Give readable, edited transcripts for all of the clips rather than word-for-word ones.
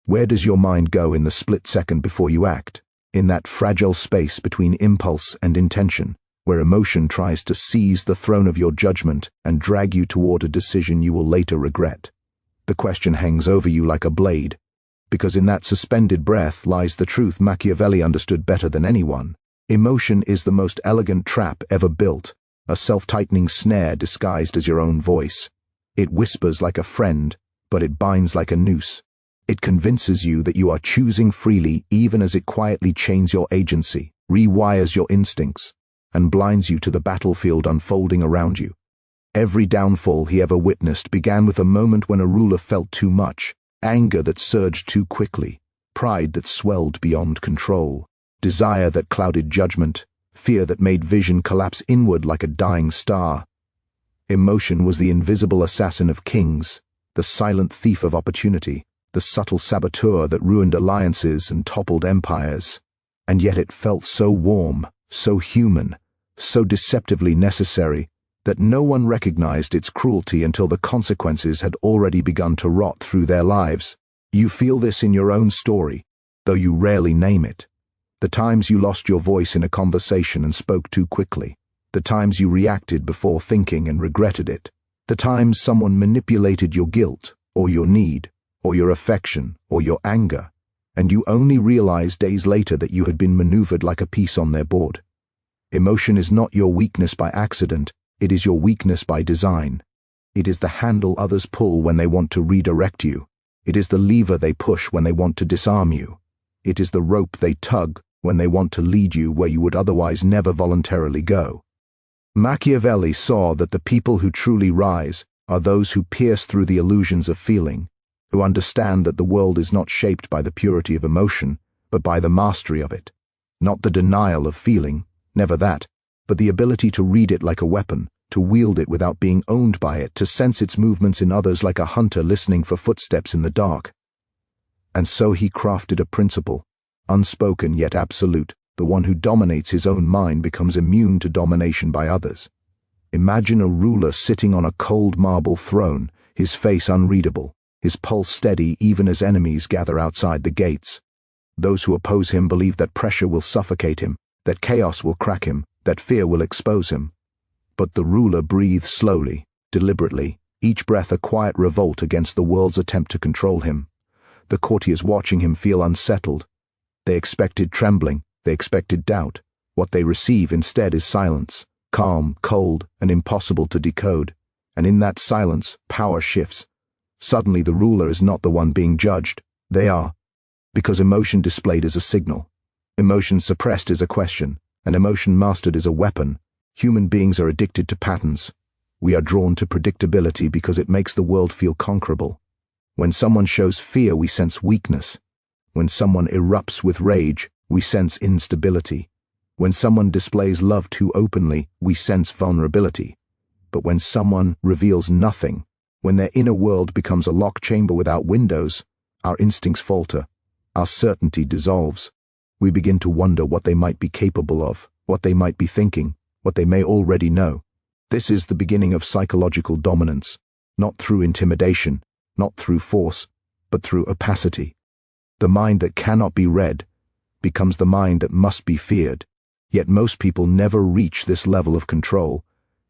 Where does your mind go in the split second before you act? In that fragile space between impulse and intention, where emotion tries to seize the throne of your judgment and drag you toward a decision you will later regret. The question hangs over you like a blade, because in that suspended breath lies the truth Machiavelli understood better than anyone. Emotion is the most elegant trap ever built, a self-tightening snare disguised as your own voice. It whispers like a friend, but it binds like a noose. It convinces you that you are choosing freely even as it quietly chains your agency, rewires your instincts, and blinds you to the battlefield unfolding around you. Every downfall he ever witnessed began with a moment when a ruler felt too much, anger that surged too quickly, pride that swelled beyond control, desire that clouded judgment, fear that made vision collapse inward like a dying star. Emotion was the invisible assassin of kings, the silent thief of opportunity, the subtle saboteur that ruined alliances and toppled empires. And yet it felt so warm, so human, so deceptively necessary, that no one recognized its cruelty until the consequences had already begun to rot through their lives. You feel this in your own story, though you rarely name it. The times you lost your voice in a conversation and spoke too quickly, the times you reacted before thinking and regretted it, the times someone manipulated your guilt, or your need, or your affection, or your anger, and you only realized days later that you had been maneuvered like a piece on their board. Emotion is not your weakness by accident, it is your weakness by design. It is the handle others pull when they want to redirect you. It is the lever they push when they want to disarm you. It is the rope they tug when they want to lead you where you would otherwise never voluntarily go. Machiavelli saw that the people who truly rise are those who pierce through the illusions of feeling, who understand that the world is not shaped by the purity of emotion, but by the mastery of it. Not the denial of feeling, never that, but the ability to read it like a weapon, to wield it without being owned by it, to sense its movements in others like a hunter listening for footsteps in the dark. And so he crafted a principle, unspoken yet absolute. The one who dominates his own mind becomes immune to domination by others. Imagine a ruler sitting on a cold marble throne, his face unreadable, his pulse steady even as enemies gather outside the gates. Those who oppose him believe that pressure will suffocate him, that chaos will crack him, that fear will expose him. But the ruler breathes slowly, deliberately, each breath a quiet revolt against the world's attempt to control him. The courtiers watching him feel unsettled. They expected trembling, they expected doubt. What they receive instead is silence, calm, cold, and impossible to decode. And in that silence, power shifts. Suddenly the ruler is not the one being judged, they are. Because emotion displayed is a signal. Emotion suppressed is a question, and emotion mastered is a weapon. Human beings are addicted to patterns. We are drawn to predictability because it makes the world feel conquerable. When someone shows fear, we sense weakness. When someone erupts with rage, we sense instability. When someone displays love too openly, we sense vulnerability. But when someone reveals nothing, when their inner world becomes a locked chamber without windows, our instincts falter, our certainty dissolves. We begin to wonder what they might be capable of, what they might be thinking, what they may already know. This is the beginning of psychological dominance, not through intimidation, not through force, but through opacity. The mind that cannot be read becomes the mind that must be feared. Yet most people never reach this level of control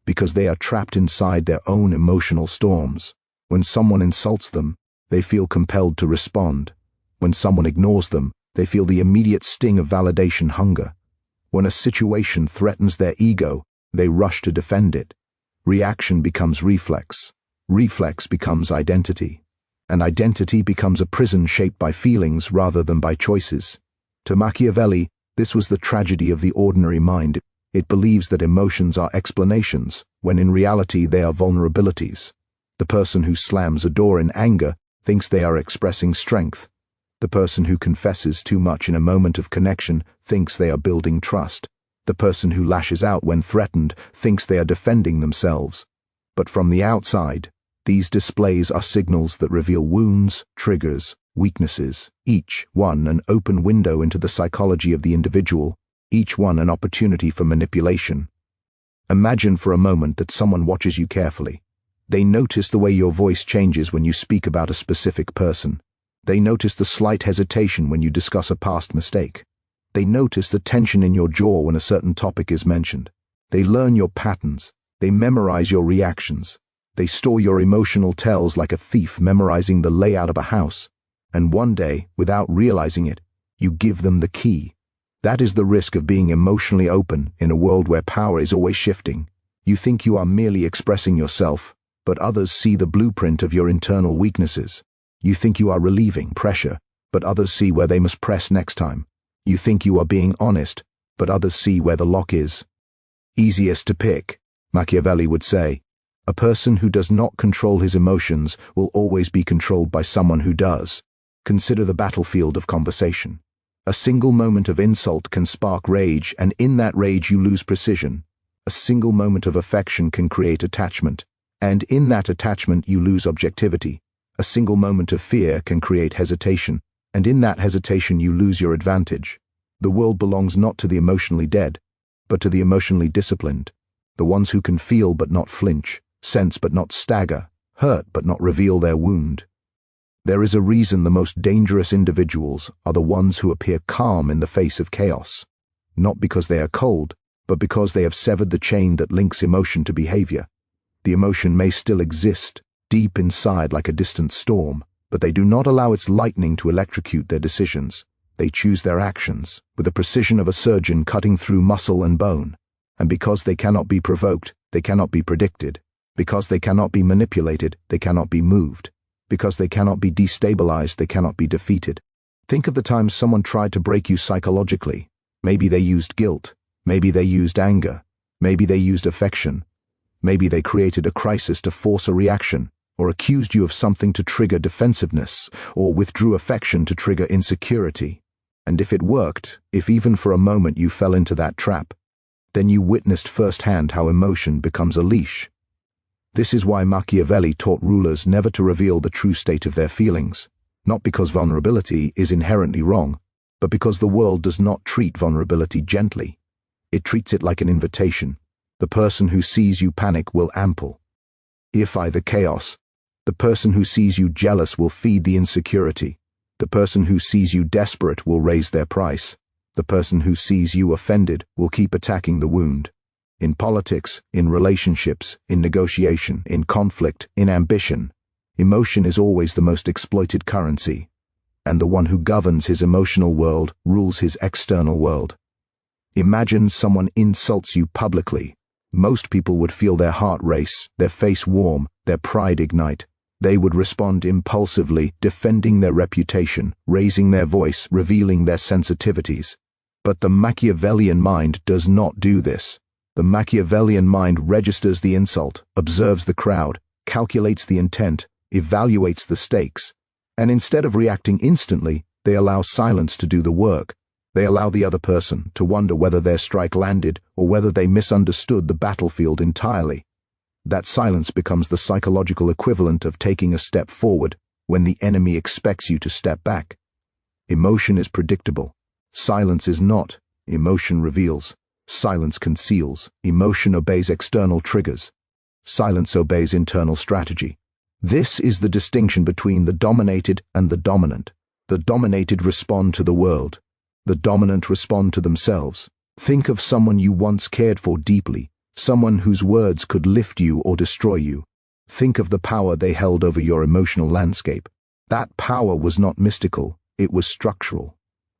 because they are trapped inside their own emotional storms. When someone insults them, they feel compelled to respond. When someone ignores them, they feel the immediate sting of validation hunger. When a situation threatens their ego, they rush to defend it. Reaction becomes reflex. Reflex becomes identity. And identity becomes a prison shaped by feelings rather than by choices. To Machiavelli, this was the tragedy of the ordinary mind. It believes that emotions are explanations, when in reality they are vulnerabilities. The person who slams a door in anger thinks they are expressing strength. The person who confesses too much in a moment of connection thinks they are building trust. The person who lashes out when threatened thinks they are defending themselves. But from the outside, these displays are signals that reveal wounds, triggers, weaknesses, each one an open window into the psychology of the individual, each one an opportunity for manipulation. Imagine for a moment that someone watches you carefully. They notice the way your voice changes when you speak about a specific person. They notice the slight hesitation when you discuss a past mistake. They notice the tension in your jaw when a certain topic is mentioned. They learn your patterns. They memorize your reactions. They store your emotional tells like a thief memorizing the layout of a house. And one day, without realizing it, you give them the key. That is the risk of being emotionally open in a world where power is always shifting. You think you are merely expressing yourself, but others see the blueprint of your internal weaknesses. You think you are relieving pressure, but others see where they must press next time. You think you are being honest, but others see where the lock is. Easiest to pick, Machiavelli would say. A person who does not control his emotions will always be controlled by someone who does. Consider the battlefield of conversation. A single moment of insult can spark rage, and in that rage you lose precision. A single moment of affection can create attachment, and in that attachment you lose objectivity. A single moment of fear can create hesitation, and in that hesitation you lose your advantage. The world belongs not to the emotionally dead, but to the emotionally disciplined, the ones who can feel but not flinch, sense but not stagger, hurt but not reveal their wound. There is a reason the most dangerous individuals are the ones who appear calm in the face of chaos, not because they are cold, but because they have severed the chain that links emotion to behavior. The emotion may still exist, deep inside like a distant storm, but they do not allow its lightning to electrocute their decisions. They choose their actions, with the precision of a surgeon cutting through muscle and bone. And because they cannot be provoked, they cannot be predicted. Because they cannot be manipulated, they cannot be moved. Because they cannot be destabilized, they cannot be defeated. Think of the times someone tried to break you psychologically. Maybe they used guilt. Maybe they used anger. Maybe they used affection. Maybe they created a crisis to force a reaction, or accused you of something to trigger defensiveness, or withdrew affection to trigger insecurity. And if it worked, if even for a moment you fell into that trap, then you witnessed firsthand how emotion becomes a leash. This is why Machiavelli taught rulers never to reveal the true state of their feelings, not because vulnerability is inherently wrong, but because the world does not treat vulnerability gently. It treats it like an invitation. The person who sees you panic will ample. Ify the chaos. The person who sees you jealous will feed the insecurity. The person who sees you desperate will raise their price. The person who sees you offended will keep attacking the wound. In politics, in relationships, in negotiation, in conflict, in ambition, emotion is always the most exploited currency, and the one who governs his emotional world rules his external world. Imagine someone insults you publicly. Most people would feel their heart race, their face warm, their pride ignite. They would respond impulsively, defending their reputation, raising their voice, revealing their sensitivities. But the Machiavellian mind does not do this. The Machiavellian mind registers the insult, observes the crowd, calculates the intent, evaluates the stakes, and instead of reacting instantly, they allow silence to do the work. They allow the other person to wonder whether their strike landed or whether they misunderstood the battlefield entirely. That silence becomes the psychological equivalent of taking a step forward when the enemy expects you to step back. Emotion is predictable. Silence is not. Emotion reveals. Silence conceals. Emotion obeys external triggers. Silence obeys internal strategy. This is the distinction between the dominated and the dominant. The dominated respond to the world. The dominant respond to themselves. Think of someone you once cared for deeply, someone whose words could lift you or destroy you. Think of the power they held over your emotional landscape. That power was not mystical, it was structural.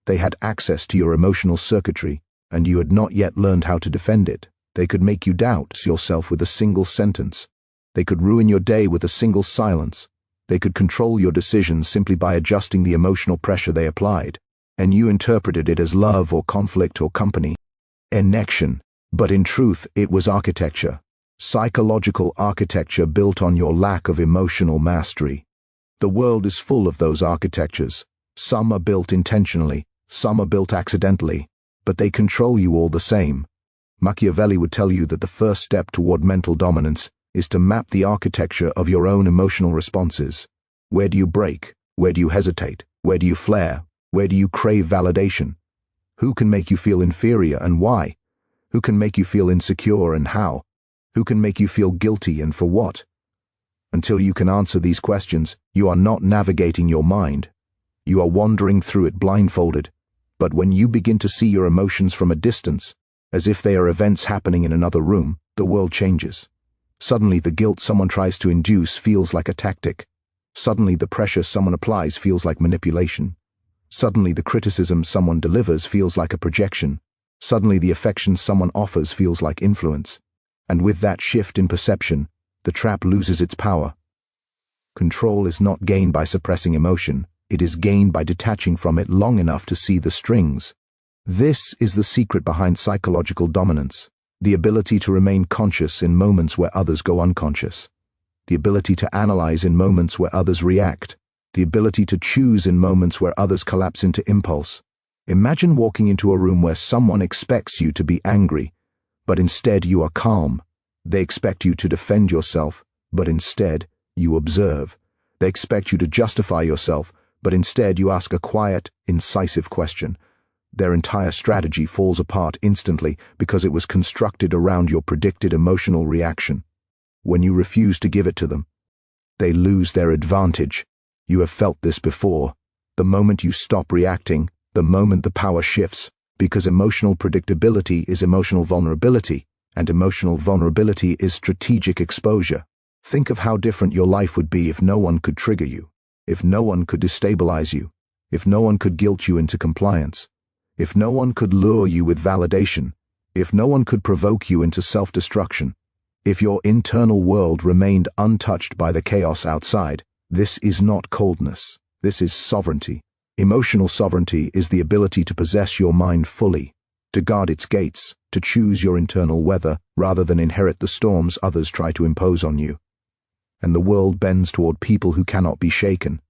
They had access to your emotional circuitry, and you had not yet learned how to defend it. They could make you doubt yourself with a single sentence. They could ruin your day with a single silence. They could control your decisions simply by adjusting the emotional pressure they applied, and you interpreted it as love or conflict or company. Connection. But in truth, it was architecture. Psychological architecture built on your lack of emotional mastery. The world is full of those architectures. Some are built intentionally, some are built accidentally, but they control you all the same. Machiavelli would tell you that the first step toward mental dominance is to map the architecture of your own emotional responses. Where do you break? Where do you hesitate? Where do you flare? Where do you crave validation? Who can make you feel inferior and why? Who can make you feel insecure and how? Who can make you feel guilty and for what? Until you can answer these questions, you are not navigating your mind. You are wandering through it blindfolded, but when you begin to see your emotions from a distance, as if they are events happening in another room, the world changes. Suddenly the guilt someone tries to induce feels like a tactic. Suddenly the pressure someone applies feels like manipulation. Suddenly the criticism someone delivers feels like a projection. Suddenly the affection someone offers feels like influence. And with that shift in perception, the trap loses its power. Control is not gained by suppressing emotion. It is gained by detaching from it long enough to see the strings. This is the secret behind psychological dominance, the ability to remain conscious in moments where others go unconscious, the ability to analyze in moments where others react, the ability to choose in moments where others collapse into impulse. Imagine walking into a room where someone expects you to be angry, but instead you are calm. They expect you to defend yourself, but instead you observe. They expect you to justify yourself, but instead you ask a quiet, incisive question. Their entire strategy falls apart instantly because it was constructed around your predicted emotional reaction. When you refuse to give it to them, they lose their advantage. You have felt this before. The moment you stop reacting, the moment the power shifts, because emotional predictability is emotional vulnerability, and emotional vulnerability is strategic exposure. Think of how different your life would be if no one could trigger you. If no one could destabilize you, if no one could guilt you into compliance, if no one could lure you with validation, if no one could provoke you into self-destruction, if your internal world remained untouched by the chaos outside, this is not coldness. This is sovereignty. Emotional sovereignty is the ability to possess your mind fully, to guard its gates, to choose your internal weather rather than inherit the storms others try to impose on you. And the world bends toward people who cannot be shaken.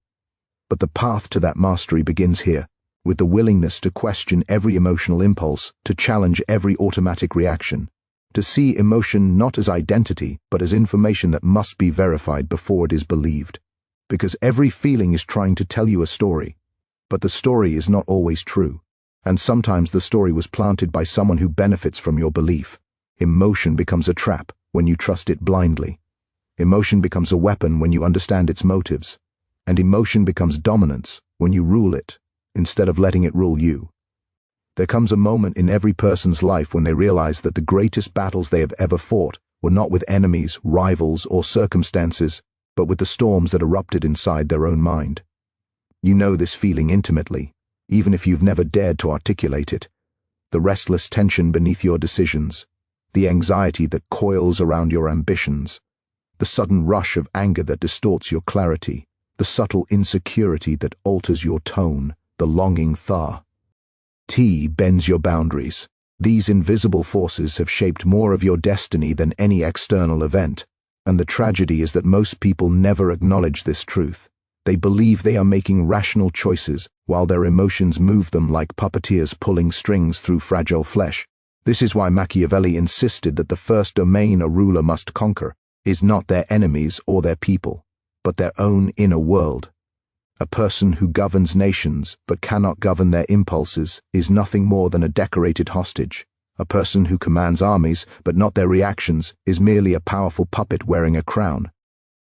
But the path to that mastery begins here, with the willingness to question every emotional impulse, to challenge every automatic reaction, to see emotion not as identity, but as information that must be verified before it is believed. Because every feeling is trying to tell you a story, but the story is not always true. And sometimes the story was planted by someone who benefits from your belief. Emotion becomes a trap when you trust it blindly. Emotion becomes a weapon when you understand its motives, and emotion becomes dominance when you rule it, instead of letting it rule you. There comes a moment in every person's life when they realize that the greatest battles they have ever fought were not with enemies, rivals, or circumstances, but with the storms that erupted inside their own mind. You know this feeling intimately, even if you've never dared to articulate it. The restless tension beneath your decisions, the anxiety that coils around your ambitions, the sudden rush of anger that distorts your clarity, the subtle insecurity that alters your tone, the longing T bends your boundaries. These invisible forces have shaped more of your destiny than any external event, and the tragedy is that most people never acknowledge this truth. They believe they are making rational choices while their emotions move them like puppeteers pulling strings through fragile flesh. This is why Machiavelli insisted that the first domain a ruler must conquer is not their enemies or their people, but their own inner world. A person who governs nations but cannot govern their impulses is nothing more than a decorated hostage. A person who commands armies but not their reactions is merely a powerful puppet wearing a crown.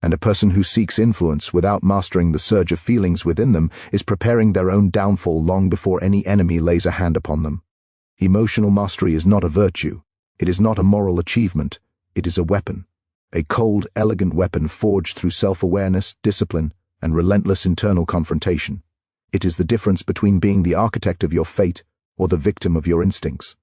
And a person who seeks influence without mastering the surge of feelings within them is preparing their own downfall long before any enemy lays a hand upon them. Emotional mastery is not a virtue. It is not a moral achievement. It is a weapon. A cold, elegant weapon forged through self-awareness, discipline, and relentless internal confrontation. It is the difference between being the architect of your fate or the victim of your instincts.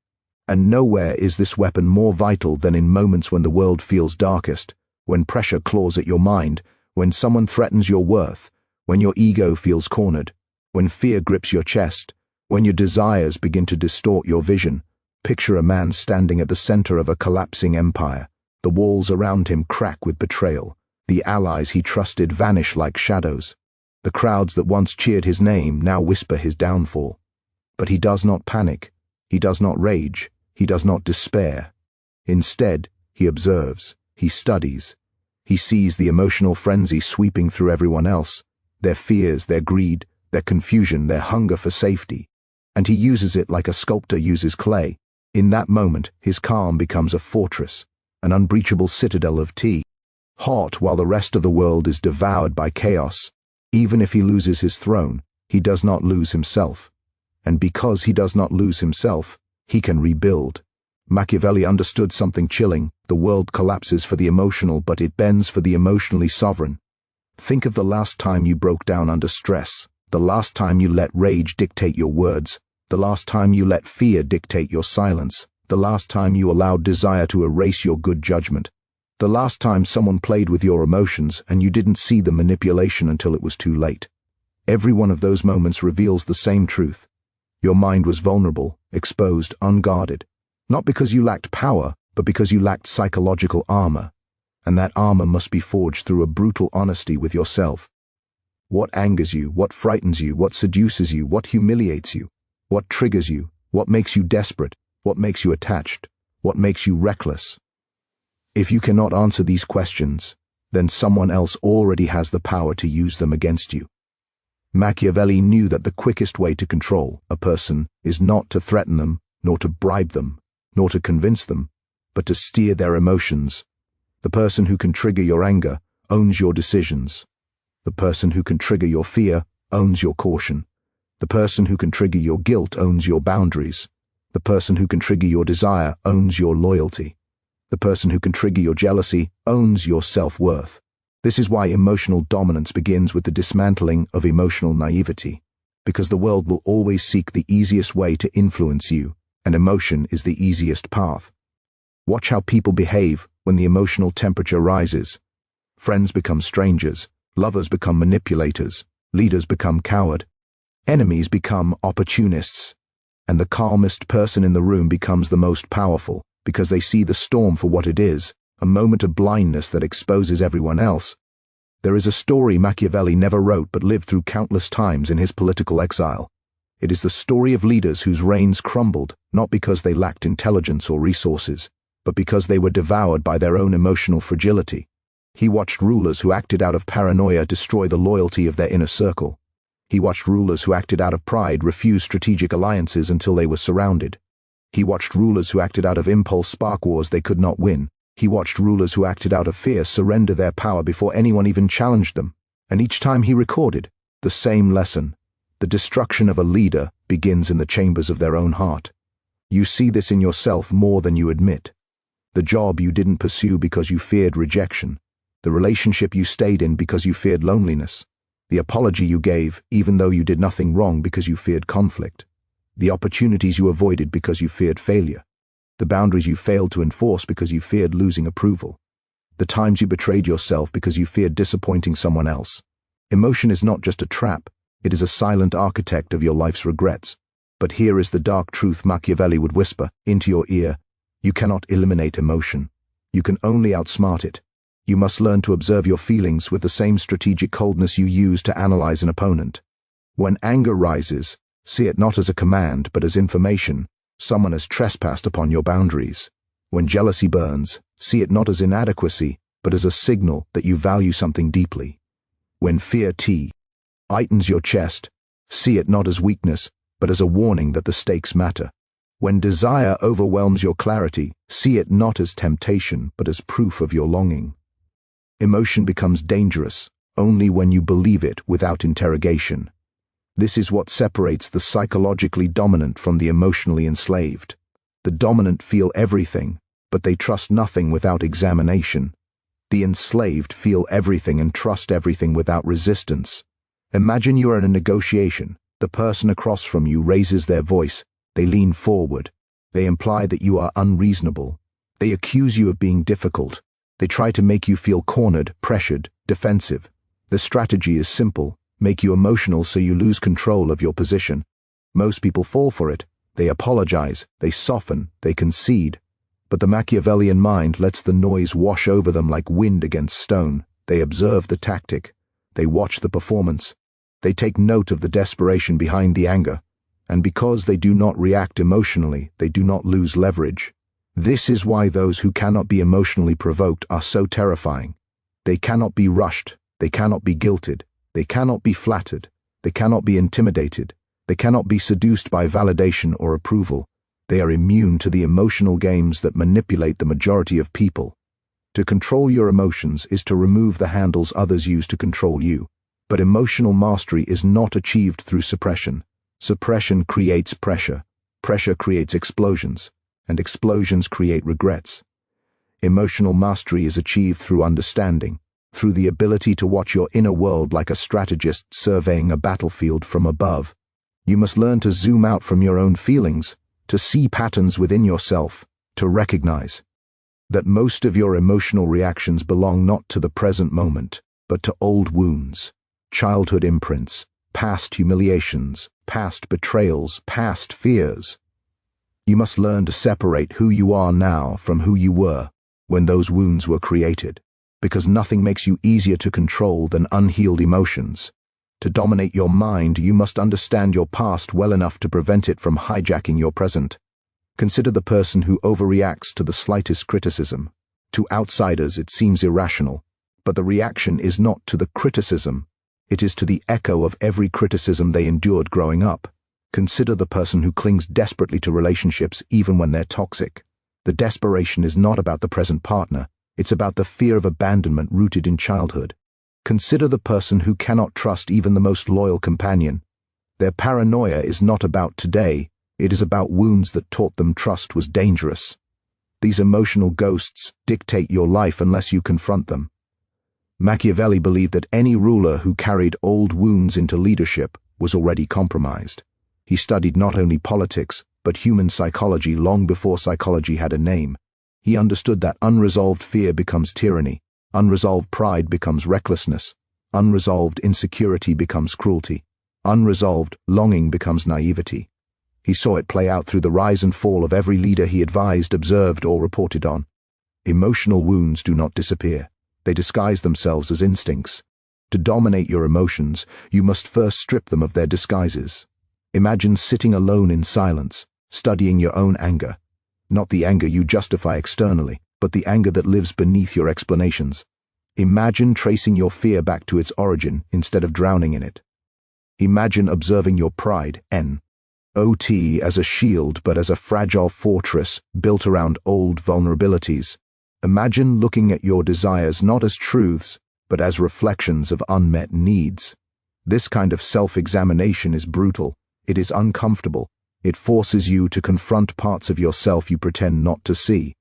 And nowhere is this weapon more vital than in moments when the world feels darkest, when pressure claws at your mind, when someone threatens your worth, when your ego feels cornered, when fear grips your chest, when your desires begin to distort your vision. Picture a man standing at the center of a collapsing empire. The walls around him crack with betrayal. The allies he trusted vanish like shadows. The crowds that once cheered his name now whisper his downfall. But he does not panic. He does not rage. He does not despair. Instead, he observes. He studies. He sees the emotional frenzy sweeping through everyone else, their fears, their greed, their confusion, their hunger for safety. And he uses it like a sculptor uses clay. In that moment, his calm becomes a fortress, an unbreachable citadel of tea, hot while the rest of the world is devoured by chaos. Even if he loses his throne, he does not lose himself. And because he does not lose himself, he can rebuild. Machiavelli understood something chilling. The world collapses for the emotional, but it bends for the emotionally sovereign. Think of the last time you broke down under stress, the last time you let rage dictate your words, the last time you let fear dictate your silence, the last time you allowed desire to erase your good judgment, the last time someone played with your emotions and you didn't see the manipulation until it was too late. Every one of those moments reveals the same truth. Your mind was vulnerable, exposed, unguarded, not because you lacked power, but because you lacked psychological armor. And that armor must be forged through a brutal honesty with yourself. What angers you, what frightens you, what seduces you, what humiliates you, what triggers you, what makes you desperate, what makes you attached, what makes you reckless? If you cannot answer these questions, then someone else already has the power to use them against you. Machiavelli knew that the quickest way to control a person is not to threaten them, nor to bribe them, nor to convince them, but to steer their emotions. The person who can trigger your anger owns your decisions. The person who can trigger your fear owns your caution. The person who can trigger your guilt owns your boundaries. The person who can trigger your desire owns your loyalty. The person who can trigger your jealousy owns your self-worth. This is why emotional dominance begins with the dismantling of emotional naivety, because the world will always seek the easiest way to influence you, and emotion is the easiest path. Watch how people behave when the emotional temperature rises. Friends become strangers, lovers become manipulators, leaders become coward, enemies become opportunists, and the calmest person in the room becomes the most powerful because they see the storm for what it is, a moment of blindness that exposes everyone else. There is a story Machiavelli never wrote but lived through countless times in his political exile. It is the story of leaders whose reigns crumbled, not because they lacked intelligence or resources, but because they were devoured by their own emotional fragility. He watched rulers who acted out of paranoia destroy the loyalty of their inner circle. He watched rulers who acted out of pride refuse strategic alliances until they were surrounded. He watched rulers who acted out of impulse spark wars they could not win. He watched rulers who acted out of fear surrender their power before anyone even challenged them. And each time he recorded the same lesson. The destruction of a leader begins in the chambers of their own heart. You see this in yourself more than you admit. The job you didn't pursue because you feared rejection. The relationship you stayed in because you feared loneliness. The apology you gave even though you did nothing wrong because you feared conflict. The opportunities you avoided because you feared failure. The boundaries you failed to enforce because you feared losing approval. The times you betrayed yourself because you feared disappointing someone else. Emotion is not just a trap, it is a silent architect of your life's regrets. But here is the dark truth Machiavelli would whisper into your ear. You cannot eliminate emotion. You can only outsmart it. You must learn to observe your feelings with the same strategic coldness you use to analyze an opponent. When anger rises, see it not as a command but as information. Someone has trespassed upon your boundaries. When jealousy burns, see it not as inadequacy but as a signal that you value something deeply. When fear tightens your chest, see it not as weakness but as a warning that the stakes matter. When desire overwhelms your clarity, see it not as temptation but as proof of your longing. Emotion becomes dangerous only when you believe it without interrogation. This is what separates the psychologically dominant from the emotionally enslaved. The dominant feel everything, but they trust nothing without examination. The enslaved feel everything and trust everything without resistance. Imagine you are in a negotiation. The person across from you raises their voice. They lean forward. They imply that you are unreasonable. They accuse you of being difficult. They try to make you feel cornered, pressured, defensive. The strategy is simple. Make you emotional so you lose control of your position. Most people fall for it. They apologize, they soften, they concede. But the Machiavellian mind lets the noise wash over them like wind against stone. They observe the tactic. They watch the performance. They take note of the desperation behind the anger. And because they do not react emotionally, they do not lose leverage. This is why those who cannot be emotionally provoked are so terrifying. They cannot be rushed. They cannot be guilted. They cannot be flattered. They cannot be intimidated. They cannot be seduced by validation or approval. They are immune to the emotional games that manipulate the majority of people. To control your emotions is to remove the handles others use to control you. But emotional mastery is not achieved through suppression. Suppression creates pressure. Pressure creates explosions, and explosions create regrets. Emotional mastery is achieved through understanding, through the ability to watch your inner world like a strategist surveying a battlefield from above. You must learn to zoom out from your own feelings, to see patterns within yourself, to recognize that most of your emotional reactions belong not to the present moment, but to old wounds, childhood imprints, past humiliations, past betrayals, past fears. You must learn to separate who you are now from who you were when those wounds were created, because nothing makes you easier to control than unhealed emotions. To dominate your mind, you must understand your past well enough to prevent it from hijacking your present. Consider the person who overreacts to the slightest criticism. To outsiders, it seems irrational, but the reaction is not to the criticism. It is to the echo of every criticism they endured growing up. Consider the person who clings desperately to relationships even when they're toxic. The desperation is not about the present partner. It's about the fear of abandonment rooted in childhood. Consider the person who cannot trust even the most loyal companion. Their paranoia is not about today. It is about wounds that taught them trust was dangerous. These emotional ghosts dictate your life unless you confront them. Machiavelli believed that any ruler who carried old wounds into leadership was already compromised. He studied not only politics, but human psychology long before psychology had a name. He understood that unresolved fear becomes tyranny, unresolved pride becomes recklessness, unresolved insecurity becomes cruelty, unresolved longing becomes naivety. He saw it play out through the rise and fall of every leader he advised, observed, or reported on. Emotional wounds do not disappear. They disguise themselves as instincts. To dominate your emotions, you must first strip them of their disguises. Imagine sitting alone in silence, studying your own anger. Not the anger you justify externally, but the anger that lives beneath your explanations. Imagine tracing your fear back to its origin instead of drowning in it. Imagine observing your pride, not as a shield but as a fragile fortress built around old vulnerabilities. Imagine looking at your desires not as truths, but as reflections of unmet needs. This kind of self-examination is brutal. It is uncomfortable. It forces you to confront parts of yourself you pretend not to see.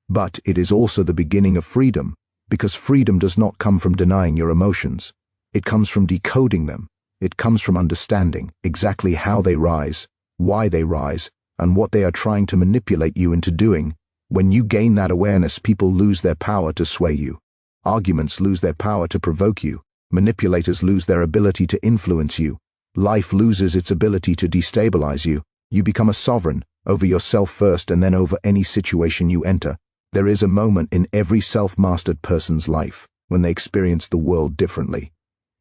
But it is also the beginning of freedom, because freedom does not come from denying your emotions. It comes from decoding them. It comes from understanding exactly how they rise, why they rise, and what they are trying to manipulate you into doing. When you gain that awareness, people lose their power to sway you. Arguments lose their power to provoke you. Manipulators lose their ability to influence you. Life loses its ability to destabilize you. You become a sovereign, over yourself first and then over any situation you enter. There is a moment in every self-mastered person's life when they experience the world differently.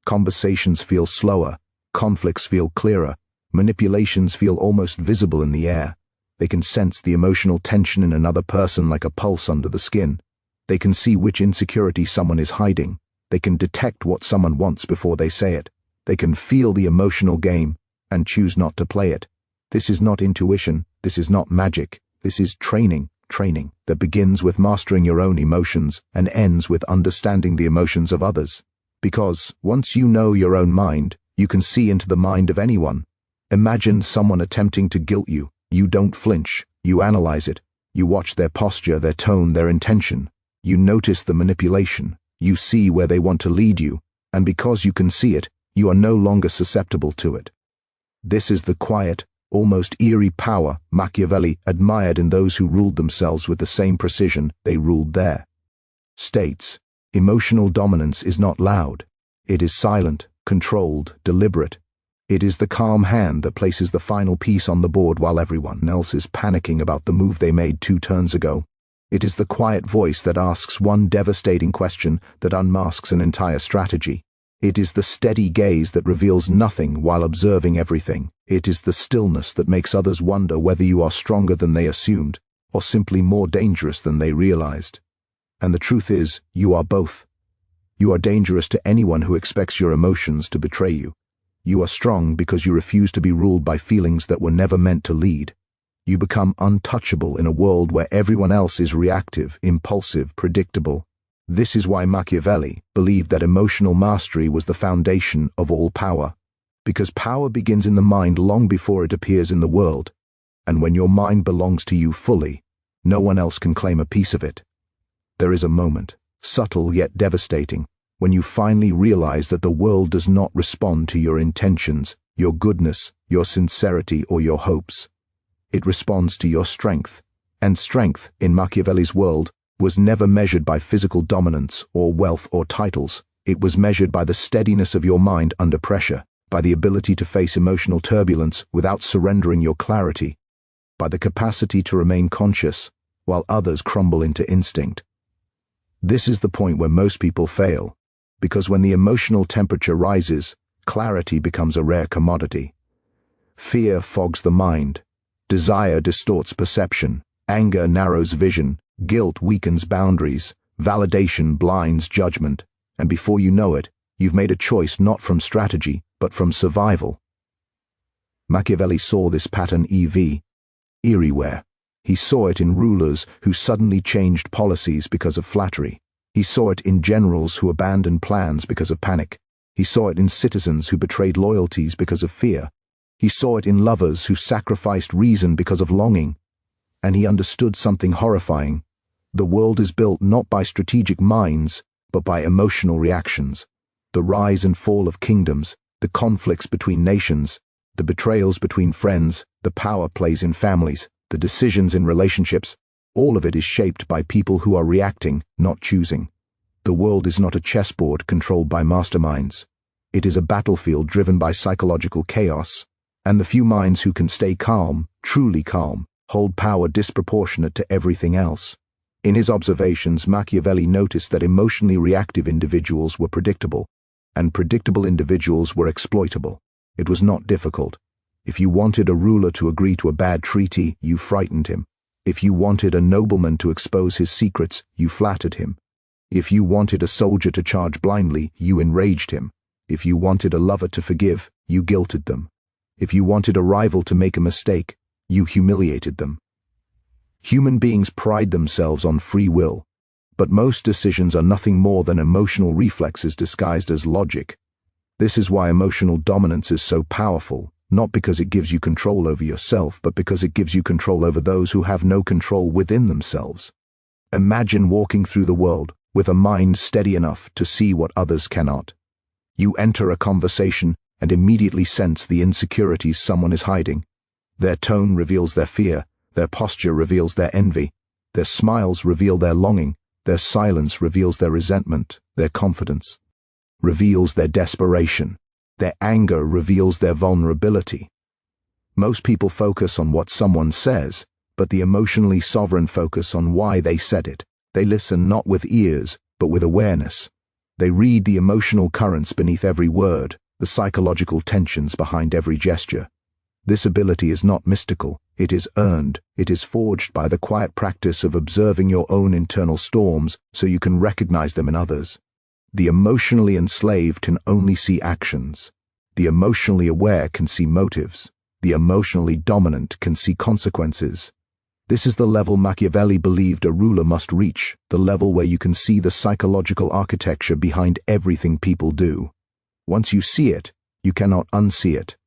Conversations feel slower, conflicts feel clearer, manipulations feel almost visible in the air. They can sense the emotional tension in another person like a pulse under the skin. They can see which insecurity someone is hiding. They can detect what someone wants before they say it. They can feel the emotional game and choose not to play it. This is not intuition. This is not magic. This is training that begins with mastering your own emotions and ends with understanding the emotions of others. Because once you know your own mind, you can see into the mind of anyone. Imagine someone attempting to guilt you. You don't flinch. You analyze it. You watch their posture, their tone, their intention. You notice the manipulation. You see where they want to lead you. And because you can see it, you are no longer susceptible to it. This is the quiet, almost eerie power Machiavelli admired in those who ruled themselves with the same precision they ruled their states. Emotional dominance is not loud. It is silent, controlled, deliberate. It is the calm hand that places the final piece on the board while everyone else is panicking about the move they made 2 turns ago. It is the quiet voice that asks one devastating question that unmasks an entire strategy. It is the steady gaze that reveals nothing while observing everything. It is the stillness that makes others wonder whether you are stronger than they assumed, or simply more dangerous than they realized. And the truth is, you are both. You are dangerous to anyone who expects your emotions to betray you. You are strong because you refuse to be ruled by feelings that were never meant to lead. You become untouchable in a world where everyone else is reactive, impulsive, predictable. This is why Machiavelli believed that emotional mastery was the foundation of all power, because power begins in the mind long before it appears in the world, and when your mind belongs to you fully, no one else can claim a piece of it. There is a moment, subtle yet devastating, when you finally realize that the world does not respond to your intentions, your goodness, your sincerity, or your hopes. It responds to your strength, and strength, in Machiavelli's world, was never measured by physical dominance or wealth or titles. It was measured by the steadiness of your mind under pressure, by the ability to face emotional turbulence without surrendering your clarity, by the capacity to remain conscious while others crumble into instinct. This is the point where most people fail, because when the emotional temperature rises, clarity becomes a rare commodity. Fear fogs the mind, desire distorts perception, anger narrows vision, guilt weakens boundaries, validation blinds judgment, and before you know it, you've made a choice not from strategy, but from survival. Machiavelli saw this pattern everywhere. He saw it in rulers who suddenly changed policies because of flattery. He saw it in generals who abandoned plans because of panic. He saw it in citizens who betrayed loyalties because of fear. He saw it in lovers who sacrificed reason because of longing. And he understood something horrifying. The world is built not by strategic minds, but by emotional reactions. The rise and fall of kingdoms, the conflicts between nations, the betrayals between friends, the power plays in families, the decisions in relationships, all of it is shaped by people who are reacting, not choosing. The world is not a chessboard controlled by masterminds. It is a battlefield driven by psychological chaos, and the few minds who can stay calm, truly calm, hold power disproportionate to everything else. In his observations, Machiavelli noticed that emotionally reactive individuals were predictable, and predictable individuals were exploitable. It was not difficult. If you wanted a ruler to agree to a bad treaty, you frightened him. If you wanted a nobleman to expose his secrets, you flattered him. If you wanted a soldier to charge blindly, you enraged him. If you wanted a lover to forgive, you guilted them. If you wanted a rival to make a mistake, you humiliated them. Human beings pride themselves on free will, but most decisions are nothing more than emotional reflexes disguised as logic. This is why emotional dominance is so powerful, not because it gives you control over yourself, but because it gives you control over those who have no control within themselves. Imagine walking through the world with a mind steady enough to see what others cannot. You enter a conversation and immediately sense the insecurities someone is hiding. Their tone reveals their fear, their posture reveals their envy, their smiles reveal their longing, their silence reveals their resentment, their confidence reveals their desperation, their anger reveals their vulnerability. Most people focus on what someone says, but the emotionally sovereign focus on why they said it. They listen not with ears, but with awareness. They read the emotional currents beneath every word, the psychological tensions behind every gesture. This ability is not mystical, it is earned, it is forged by the quiet practice of observing your own internal storms so you can recognize them in others. The emotionally enslaved can only see actions. The emotionally aware can see motives. The emotionally dominant can see consequences. This is the level Machiavelli believed a ruler must reach, the level where you can see the psychological architecture behind everything people do. Once you see it, you cannot unsee it.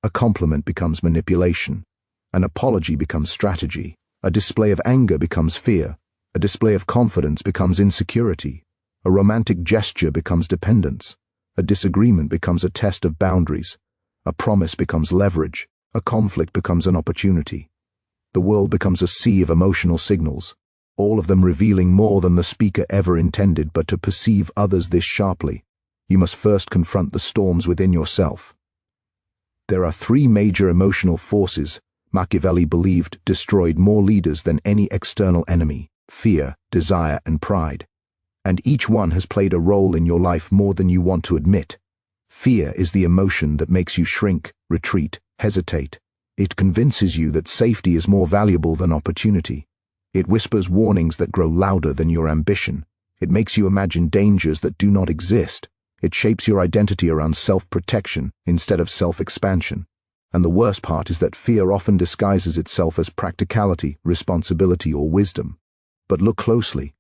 A compliment becomes manipulation. An apology becomes strategy. A display of anger becomes fear. A display of confidence becomes insecurity. A romantic gesture becomes dependence. A disagreement becomes a test of boundaries. A promise becomes leverage. A conflict becomes an opportunity. The world becomes a sea of emotional signals, all of them revealing more than the speaker ever intended. But to perceive others this sharply, you must first confront the storms within yourself. There are three major emotional forces Machiavelli believed destroyed more leaders than any external enemy: fear, desire, and pride. And each one has played a role in your life more than you want to admit. Fear is the emotion that makes you shrink, retreat, hesitate. It convinces you that safety is more valuable than opportunity. It whispers warnings that grow louder than your ambition. It makes you imagine dangers that do not exist. It shapes your identity around self-protection instead of self-expansion. And the worst part is that fear often disguises itself as practicality, responsibility, or wisdom. But look closely.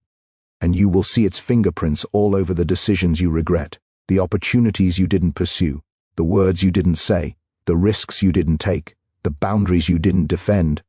and you will see its fingerprints all over the decisions you regret, the opportunities you didn't pursue, the words you didn't say, the risks you didn't take, the boundaries you didn't defend.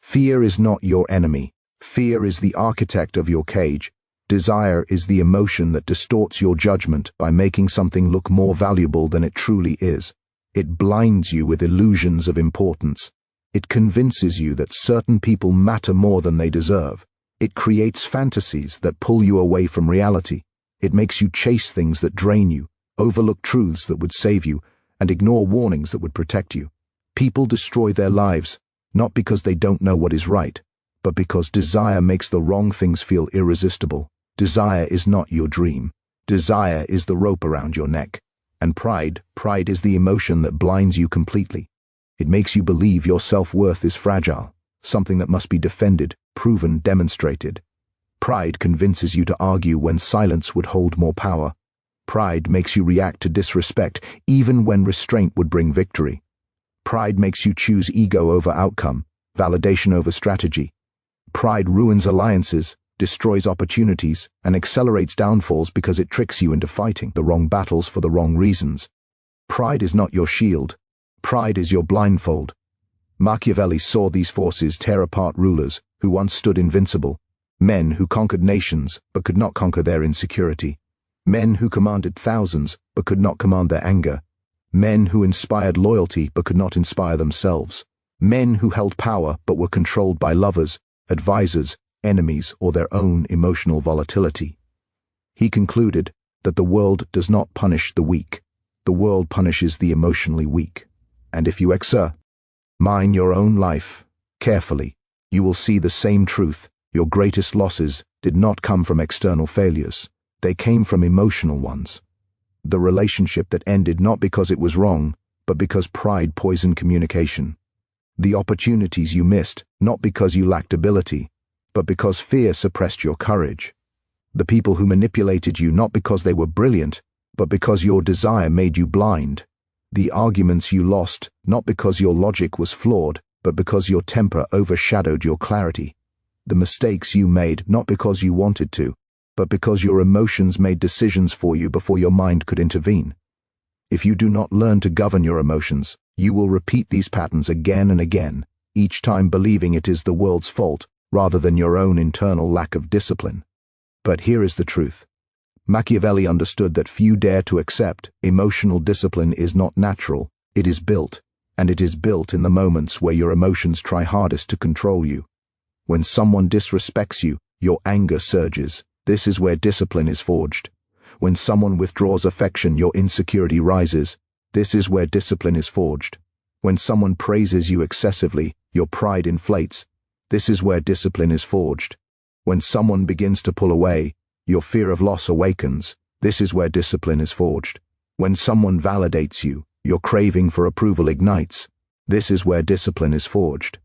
Fear is not your enemy. Fear is the architect of your cage. Desire is the emotion that distorts your judgment by making something look more valuable than it truly is. It blinds you with illusions of importance. It convinces you that certain people matter more than they deserve. It creates fantasies that pull you away from reality. It makes you chase things that drain you, overlook truths that would save you, and ignore warnings that would protect you. People destroy their lives, not because they don't know what is right, but because desire makes the wrong things feel irresistible. Desire is not your dream. Desire is the rope around your neck. And pride is the emotion that blinds you completely. It makes you believe your self-worth is fragile, something that must be defended, proven, demonstrated. Pride convinces you to argue when silence would hold more power. Pride makes you react to disrespect, even when restraint would bring victory. Pride makes you choose ego over outcome, validation over strategy. Pride ruins alliances, destroys opportunities, and accelerates downfalls because it tricks you into fighting the wrong battles for the wrong reasons. Pride is not your shield. Pride is your blindfold. Machiavelli saw these forces tear apart rulers who once stood invincible, men who conquered nations but could not conquer their insecurity, men who commanded thousands but could not command their anger, men who inspired loyalty but could not inspire themselves, men who held power but were controlled by lovers, advisors, enemies, or their own emotional volatility. He concluded that the world does not punish the weak. The world punishes the emotionally weak. And if you examine your own life carefully, you will see the same truth. Your greatest losses did not come from external failures. They came from emotional ones. The relationship that ended not because it was wrong, but because pride poisoned communication. The opportunities you missed, not because you lacked ability, but because fear suppressed your courage. The people who manipulated you not because they were brilliant, but because your desire made you blind. The arguments you lost not because your logic was flawed, but because your temper overshadowed your clarity. The mistakes you made not because you wanted to, but because your emotions made decisions for you before your mind could intervene. If you do not learn to govern your emotions, you will repeat these patterns again and again, each time believing it is the world's fault rather than your own internal lack of discipline. But here is the truth. Machiavelli understood that few dare to accept emotional discipline is not natural, it is built, and it is built in the moments where your emotions try hardest to control you. When someone disrespects you, your anger surges. This is where discipline is forged. When someone withdraws affection, your insecurity rises. This is where discipline is forged. When someone praises you excessively, your pride inflates. This is where discipline is forged. When someone begins to pull away, your fear of loss awakens. This is where discipline is forged. When someone validates you, your craving for approval ignites. This is where discipline is forged.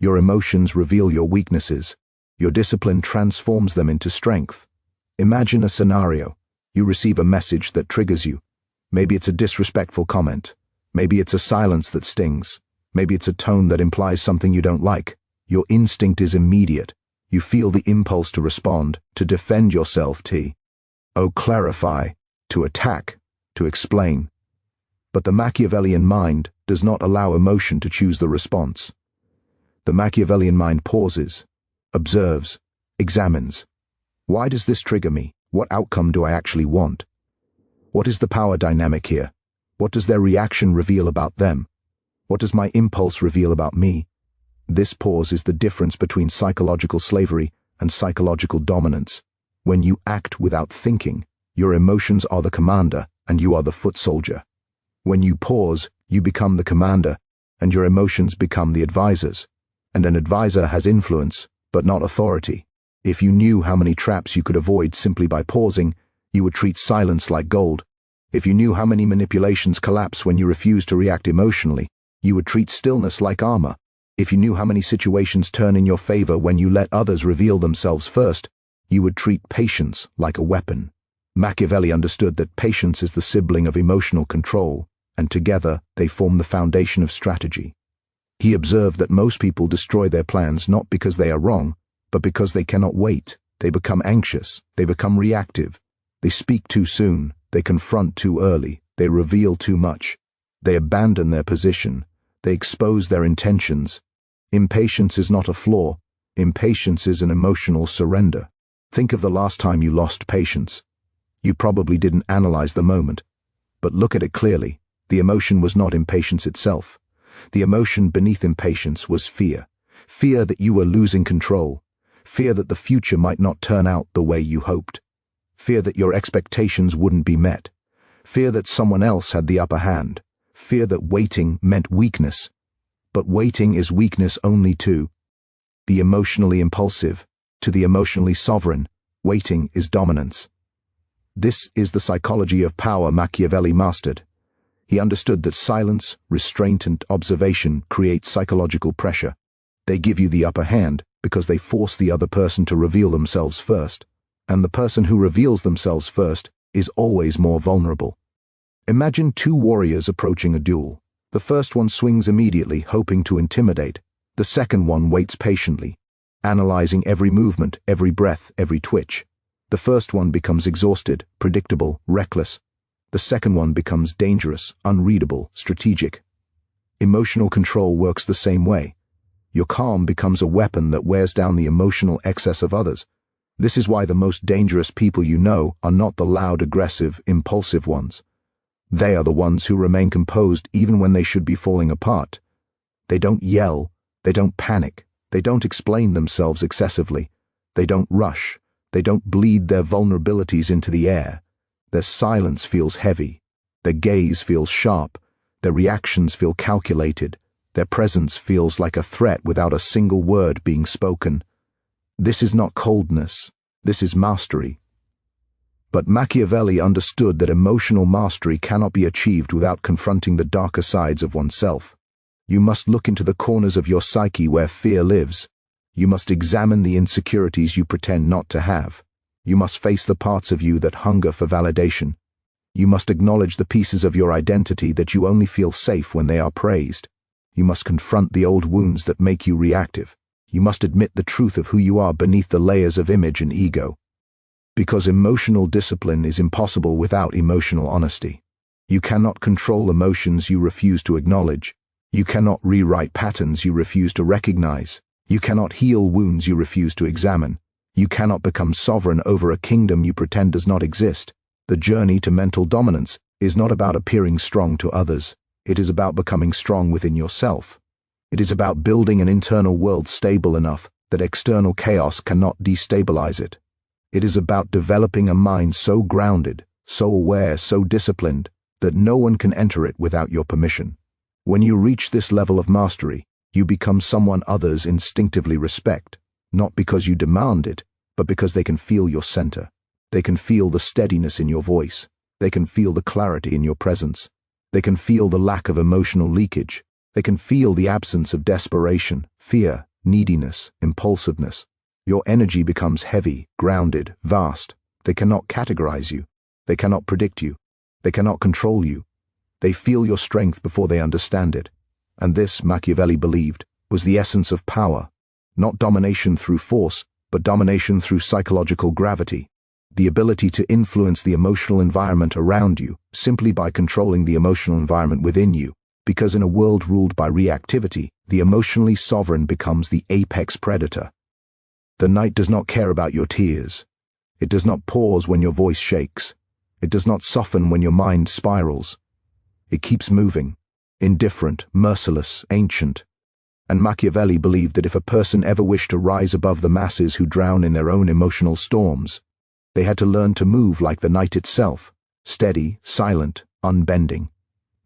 Your emotions reveal your weaknesses. Your discipline transforms them into strength. Imagine a scenario. You receive a message that triggers you. Maybe it's a disrespectful comment. Maybe it's a silence that stings. Maybe it's a tone that implies something you don't like. Your instinct is immediate. You feel the impulse to respond, to defend yourself, to clarify, to attack, to explain. But the Machiavellian mind does not allow emotion to choose the response. The Machiavellian mind pauses, observes, examines. Why does this trigger me? What outcome do I actually want? What is the power dynamic here? What does their reaction reveal about them? What does my impulse reveal about me? This pause is the difference between psychological slavery and psychological dominance. When you act without thinking, your emotions are the commander and you are the foot soldier. When you pause, you become the commander and your emotions become the advisors. And an advisor has influence, but not authority. If you knew how many traps you could avoid simply by pausing, you would treat silence like gold. If you knew how many manipulations collapse when you refuse to react emotionally, you would treat stillness like armor. If you knew how many situations turn in your favor when you let others reveal themselves first, you would treat patience like a weapon. Machiavelli understood that patience is the sibling of emotional control, and together they form the foundation of strategy. He observed that most people destroy their plans not because they are wrong, but because they cannot wait. They become anxious, they become reactive. They speak too soon, they confront too early, they reveal too much. They abandon their position, they expose their intentions. Impatience is not a flaw, impatience is an emotional surrender. Think of the last time you lost patience. You probably didn't analyze the moment, but look at it clearly. The emotion was not impatience itself. The emotion beneath impatience was fear. Fear that you were losing control. Fear that the future might not turn out the way you hoped. Fear that your expectations wouldn't be met. Fear that someone else had the upper hand. Fear that waiting meant weakness. But waiting is weakness only to the emotionally impulsive. To the emotionally sovereign, waiting is dominance. This is the psychology of power Machiavelli mastered. He understood that silence, restraint, and observation create psychological pressure. They give you the upper hand because they force the other person to reveal themselves first. And the person who reveals themselves first is always more vulnerable. Imagine two warriors approaching a duel. The first one swings immediately, hoping to intimidate. The second one waits patiently, analyzing every movement, every breath, every twitch. The first one becomes exhausted, predictable, reckless. The second one becomes dangerous, unreadable, strategic. Emotional control works the same way. Your calm becomes a weapon that wears down the emotional excess of others. This is why the most dangerous people you know are not the loud, aggressive, impulsive ones. They are the ones who remain composed even when they should be falling apart. They don't yell, they don't panic, they don't explain themselves excessively, they don't rush, they don't bleed their vulnerabilities into the air. Their silence feels heavy, their gaze feels sharp, their reactions feel calculated, their presence feels like a threat without a single word being spoken. This is not coldness, this is mastery. But Machiavelli understood that emotional mastery cannot be achieved without confronting the darker sides of oneself. You must look into the corners of your psyche where fear lives. You must examine the insecurities you pretend not to have. You must face the parts of you that hunger for validation. You must acknowledge the pieces of your identity that you only feel safe when they are praised. You must confront the old wounds that make you reactive. You must admit the truth of who you are beneath the layers of image and ego. Because emotional discipline is impossible without emotional honesty. You cannot control emotions you refuse to acknowledge. You cannot rewrite patterns you refuse to recognize. You cannot heal wounds you refuse to examine. You cannot become sovereign over a kingdom you pretend does not exist. The journey to mental dominance is not about appearing strong to others. It is about becoming strong within yourself. It is about building an internal world stable enough that external chaos cannot destabilize it. It is about developing a mind so grounded, so aware, so disciplined, that no one can enter it without your permission. When you reach this level of mastery, you become someone others instinctively respect, not because you demand it, but because they can feel your center. They can feel the steadiness in your voice. They can feel the clarity in your presence. They can feel the lack of emotional leakage. They can feel the absence of desperation, fear, neediness, impulsiveness. Your energy becomes heavy, grounded, vast. They cannot categorize you. They cannot predict you. They cannot control you. They feel your strength before they understand it. And this, Machiavelli believed, was the essence of power. Not domination through force, but domination through psychological gravity. The ability to influence the emotional environment around you simply by controlling the emotional environment within you. Because in a world ruled by reactivity, the emotionally sovereign becomes the apex predator. The night does not care about your tears. It does not pause when your voice shakes. It does not soften when your mind spirals. It keeps moving, indifferent, merciless, ancient. And Machiavelli believed that if a person ever wished to rise above the masses who drown in their own emotional storms, they had to learn to move like the night itself, steady, silent, unbending.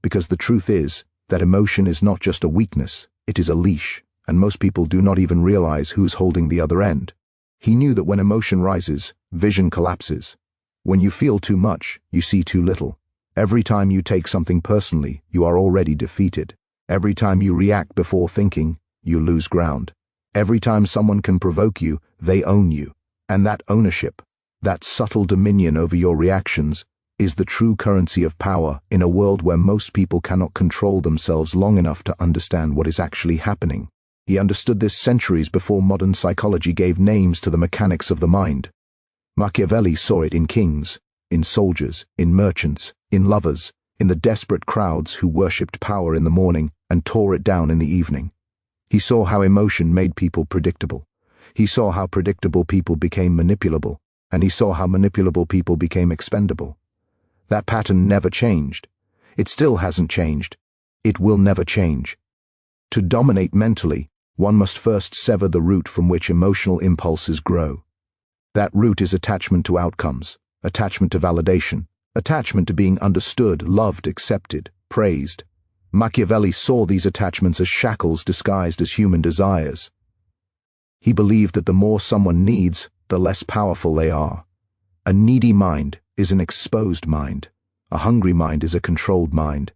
Because the truth is that emotion is not just a weakness, it is a leash, and most people do not even realize who's holding the other end. He knew that when emotion rises, vision collapses. When you feel too much, you see too little. Every time you take something personally, you are already defeated. Every time you react before thinking, you lose ground. Every time someone can provoke you, they own you. And that ownership, that subtle dominion over your reactions, is the true currency of power in a world where most people cannot control themselves long enough to understand what is actually happening. He understood this centuries before modern psychology gave names to the mechanics of the mind. Machiavelli saw it in kings, in soldiers, in merchants, in lovers, in the desperate crowds who worshipped power in the morning and tore it down in the evening. He saw how emotion made people predictable. He saw how predictable people became manipulable, and he saw how manipulable people became expendable. That pattern never changed. It still hasn't changed. It will never change. To dominate mentally, one must first sever the root from which emotional impulses grow. That root is attachment to outcomes, attachment to validation, attachment to being understood, loved, accepted, praised. Machiavelli saw these attachments as shackles disguised as human desires. He believed that the more someone needs, the less powerful they are. A needy mind is an exposed mind. A hungry mind is a controlled mind.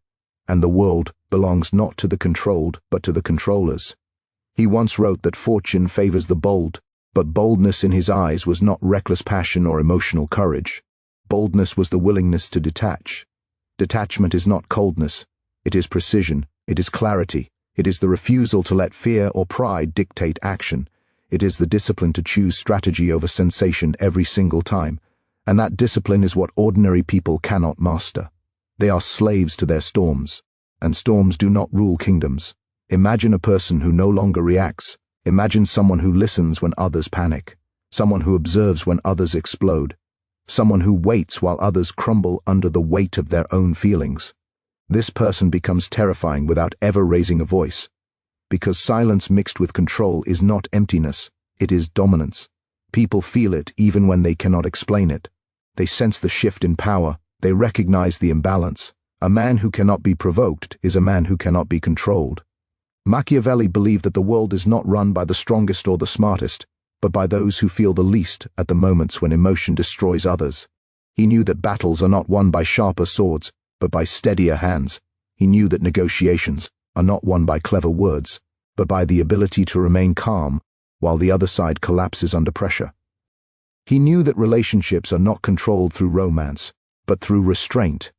And the world belongs not to the controlled, but to the controllers. He once wrote that fortune favors the bold, but boldness in his eyes was not reckless passion or emotional courage. Boldness was the willingness to detach. Detachment is not coldness. It is precision. It is clarity. It is the refusal to let fear or pride dictate action. It is the discipline to choose strategy over sensation every single time. And that discipline is what ordinary people cannot master. They are slaves to their storms. And storms do not rule kingdoms. Imagine a person who no longer reacts. Imagine someone who listens when others panic. Someone who observes when others explode. Someone who waits while others crumble under the weight of their own feelings. This person becomes terrifying without ever raising a voice. Because silence mixed with control is not emptiness, it is dominance. People feel it even when they cannot explain it. They sense the shift in power. They recognize the imbalance. A man who cannot be provoked is a man who cannot be controlled. Machiavelli believed that the world is not run by the strongest or the smartest, but by those who feel the least at the moments when emotion destroys others. He knew that battles are not won by sharper swords, but by steadier hands. He knew that negotiations are not won by clever words, but by the ability to remain calm while the other side collapses under pressure. He knew that relationships are not controlled through romance, but through restraint,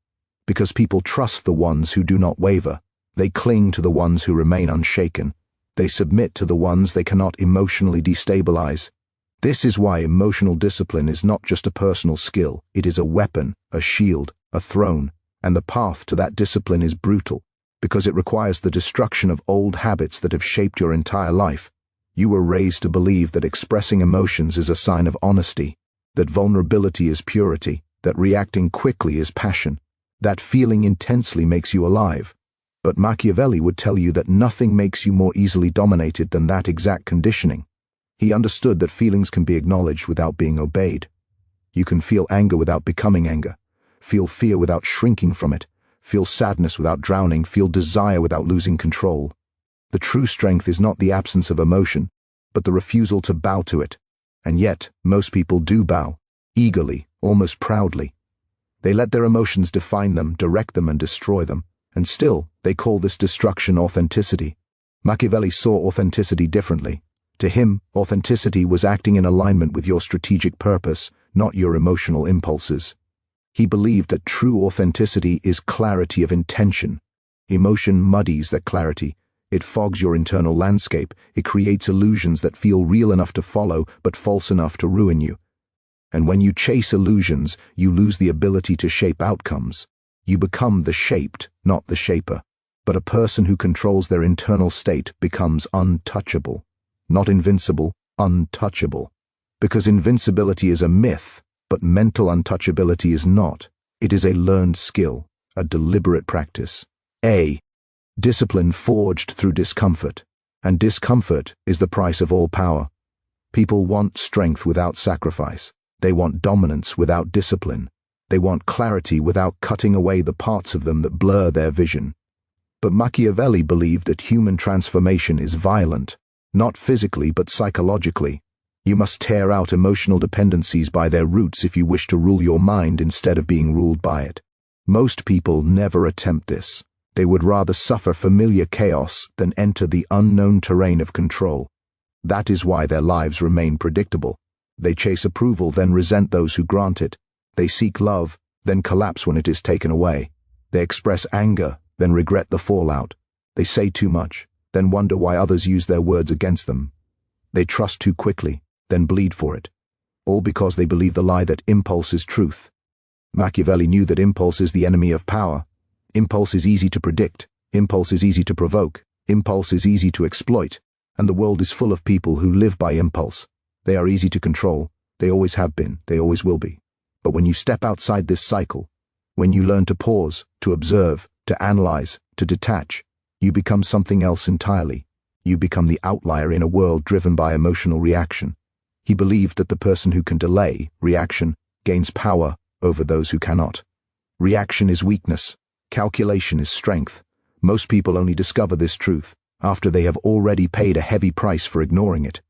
because people trust the ones who do not waver. They cling to the ones who remain unshaken. They submit to the ones they cannot emotionally destabilize. This is why emotional discipline is not just a personal skill. It is a weapon, a shield, a throne, and the path to that discipline is brutal, because it requires the destruction of old habits that have shaped your entire life. You were raised to believe that expressing emotions is a sign of honesty, that vulnerability is purity, that reacting quickly is passion, that feeling intensely makes you alive. But Machiavelli would tell you that nothing makes you more easily dominated than that exact conditioning. He understood that feelings can be acknowledged without being obeyed. You can feel anger without becoming anger, feel fear without shrinking from it, feel sadness without drowning, feel desire without losing control. The true strength is not the absence of emotion, but the refusal to bow to it. And yet, most people do bow, eagerly, almost proudly. They let their emotions define them, direct them, and destroy them. And still, they call this destruction authenticity. Machiavelli saw authenticity differently. To him, authenticity was acting in alignment with your strategic purpose, not your emotional impulses. He believed that true authenticity is clarity of intention. Emotion muddies that clarity. It fogs your internal landscape. It creates illusions that feel real enough to follow, but false enough to ruin you. And when you chase illusions, you lose the ability to shape outcomes. You become the shaped, not the shaper. But a person who controls their internal state becomes untouchable. Not invincible, untouchable. Because invincibility is a myth, but mental untouchability is not. It is a learned skill, a deliberate practice. Discipline forged through discomfort. And discomfort is the price of all power. People want strength without sacrifice. They want dominance without discipline. They want clarity without cutting away the parts of them that blur their vision. But Machiavelli believed that human transformation is violent, not physically but psychologically. You must tear out emotional dependencies by their roots if you wish to rule your mind instead of being ruled by it. Most people never attempt this. They would rather suffer familiar chaos than enter the unknown terrain of control. That is why their lives remain predictable. They chase approval, then resent those who grant it. They seek love, then collapse when it is taken away. They express anger, then regret the fallout. They say too much, then wonder why others use their words against them. They trust too quickly, then bleed for it, all because they believe the lie that impulse is truth. Machiavelli knew that impulse is the enemy of power. Impulse is easy to predict, impulse is easy to provoke, impulse is easy to exploit, and the world is full of people who live by impulse. They are easy to control, they always have been, they always will be. But when you step outside this cycle, when you learn to pause, to observe, to analyze, to detach, you become something else entirely. You become the outlier in a world driven by emotional reaction. He believed that the person who can delay reaction gains power over those who cannot. Reaction is weakness. Calculation is strength. Most people only discover this truth after they have already paid a heavy price for ignoring it.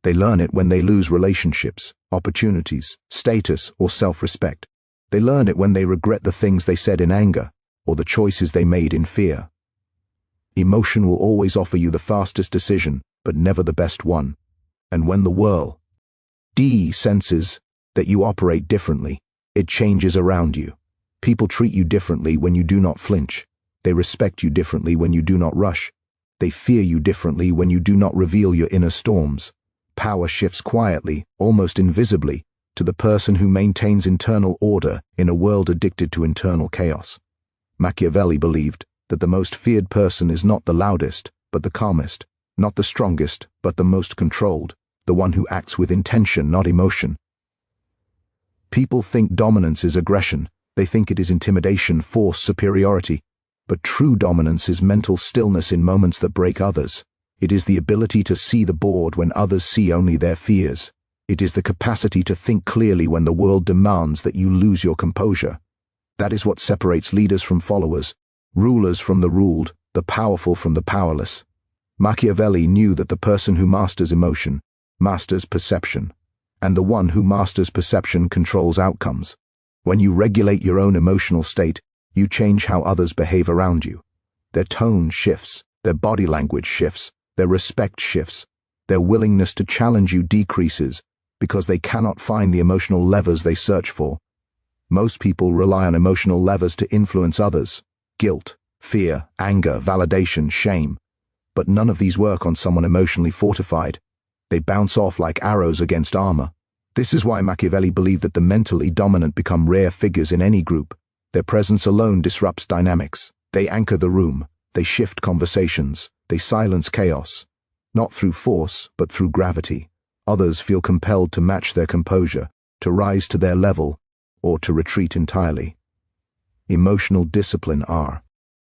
They learn it when they lose relationships, opportunities, status, or self-respect. They learn it when they regret the things they said in anger or the choices they made in fear. Emotion will always offer you the fastest decision, but never the best one. And when the world senses that you operate differently, it changes around you. People treat you differently when you do not flinch. They respect you differently when you do not rush. They fear you differently when you do not reveal your inner storms. Power shifts quietly, almost invisibly, to the person who maintains internal order in a world addicted to internal chaos. Machiavelli believed that the most feared person is not the loudest, but the calmest, not the strongest, but the most controlled, the one who acts with intention, not emotion. People think dominance is aggression. They think it is intimidation, force, superiority. But true dominance is mental stillness in moments that break others. It is the ability to see the board when others see only their fears. It is the capacity to think clearly when the world demands that you lose your composure. That is what separates leaders from followers, rulers from the ruled, the powerful from the powerless. Machiavelli knew that the person who masters emotion masters perception, and the one who masters perception controls outcomes. When you regulate your own emotional state, you change how others behave around you. Their tone shifts, their body language shifts, their respect shifts, their willingness to challenge you decreases because they cannot find the emotional levers they search for. Most people rely on emotional levers to influence others: guilt, fear, anger, validation, shame. But none of these work on someone emotionally fortified. They bounce off like arrows against armor. This is why Machiavelli believed that the mentally dominant become rare figures in any group. Their presence alone disrupts dynamics. They anchor the room. They shift conversations. They silence chaos. Not through force, but through gravity. Others feel compelled to match their composure, to rise to their level, or to retreat entirely. Emotional discipline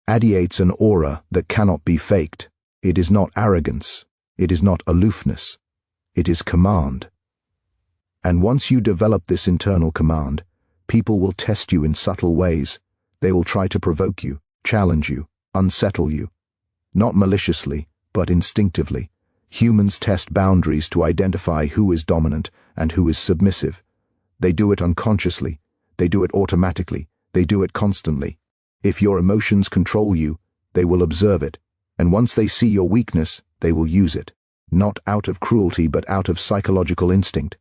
radiates an aura that cannot be faked. It is not arrogance. It is not aloofness. It is command. And once you develop this internal command, people will test you in subtle ways. They will try to provoke you, challenge you, unsettle you. Not maliciously, but instinctively. Humans test boundaries to identify who is dominant and who is submissive. They do it unconsciously. They do it automatically. They do it constantly. If your emotions control you, they will observe it. And once they see your weakness, they will use it. Not out of cruelty, but out of psychological instinct.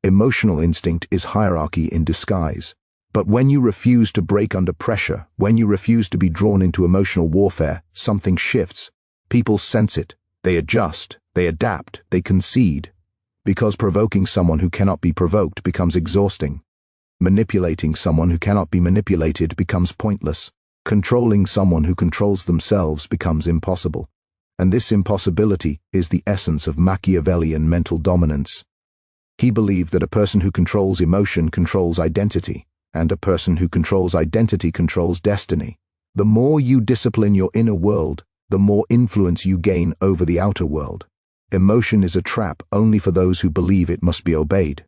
Emotional instinct is hierarchy in disguise. But when you refuse to break under pressure, when you refuse to be drawn into emotional warfare, something shifts. People sense it. They adjust. They adapt. They concede. Because provoking someone who cannot be provoked becomes exhausting. Manipulating someone who cannot be manipulated becomes pointless. Controlling someone who controls themselves becomes impossible. And this impossibility is the essence of Machiavellian mental dominance. He believed that a person who controls emotion controls identity, and a person who controls identity controls destiny. The more you discipline your inner world, the more influence you gain over the outer world. Emotion is a trap only for those who believe it must be obeyed.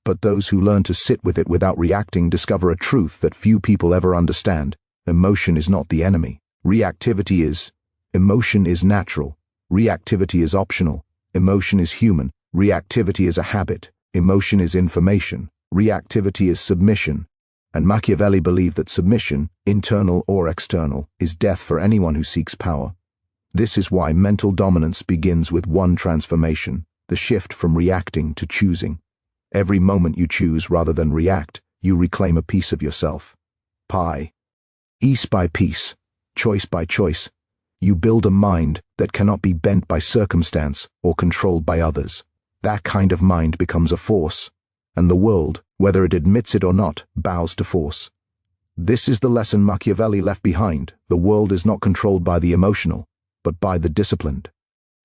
But those who learn to sit with it without reacting discover a truth that few people ever understand. Emotion is not the enemy. Reactivity is. Emotion is natural. Reactivity is optional. Emotion is human. Reactivity is a habit. Emotion is information. Reactivity is submission. And Machiavelli believed that submission, internal or external, is death for anyone who seeks power. This is why mental dominance begins with one transformation, the shift from reacting to choosing. Every moment you choose rather than react, you reclaim a piece of yourself. Piece by piece, choice by choice, You build a mind that cannot be bent by circumstance or controlled by others. That kind of mind becomes a force, and the world, whether it admits it or not, bows to force. This is the lesson Machiavelli left behind. The world is not controlled by the emotional, but by the disciplined.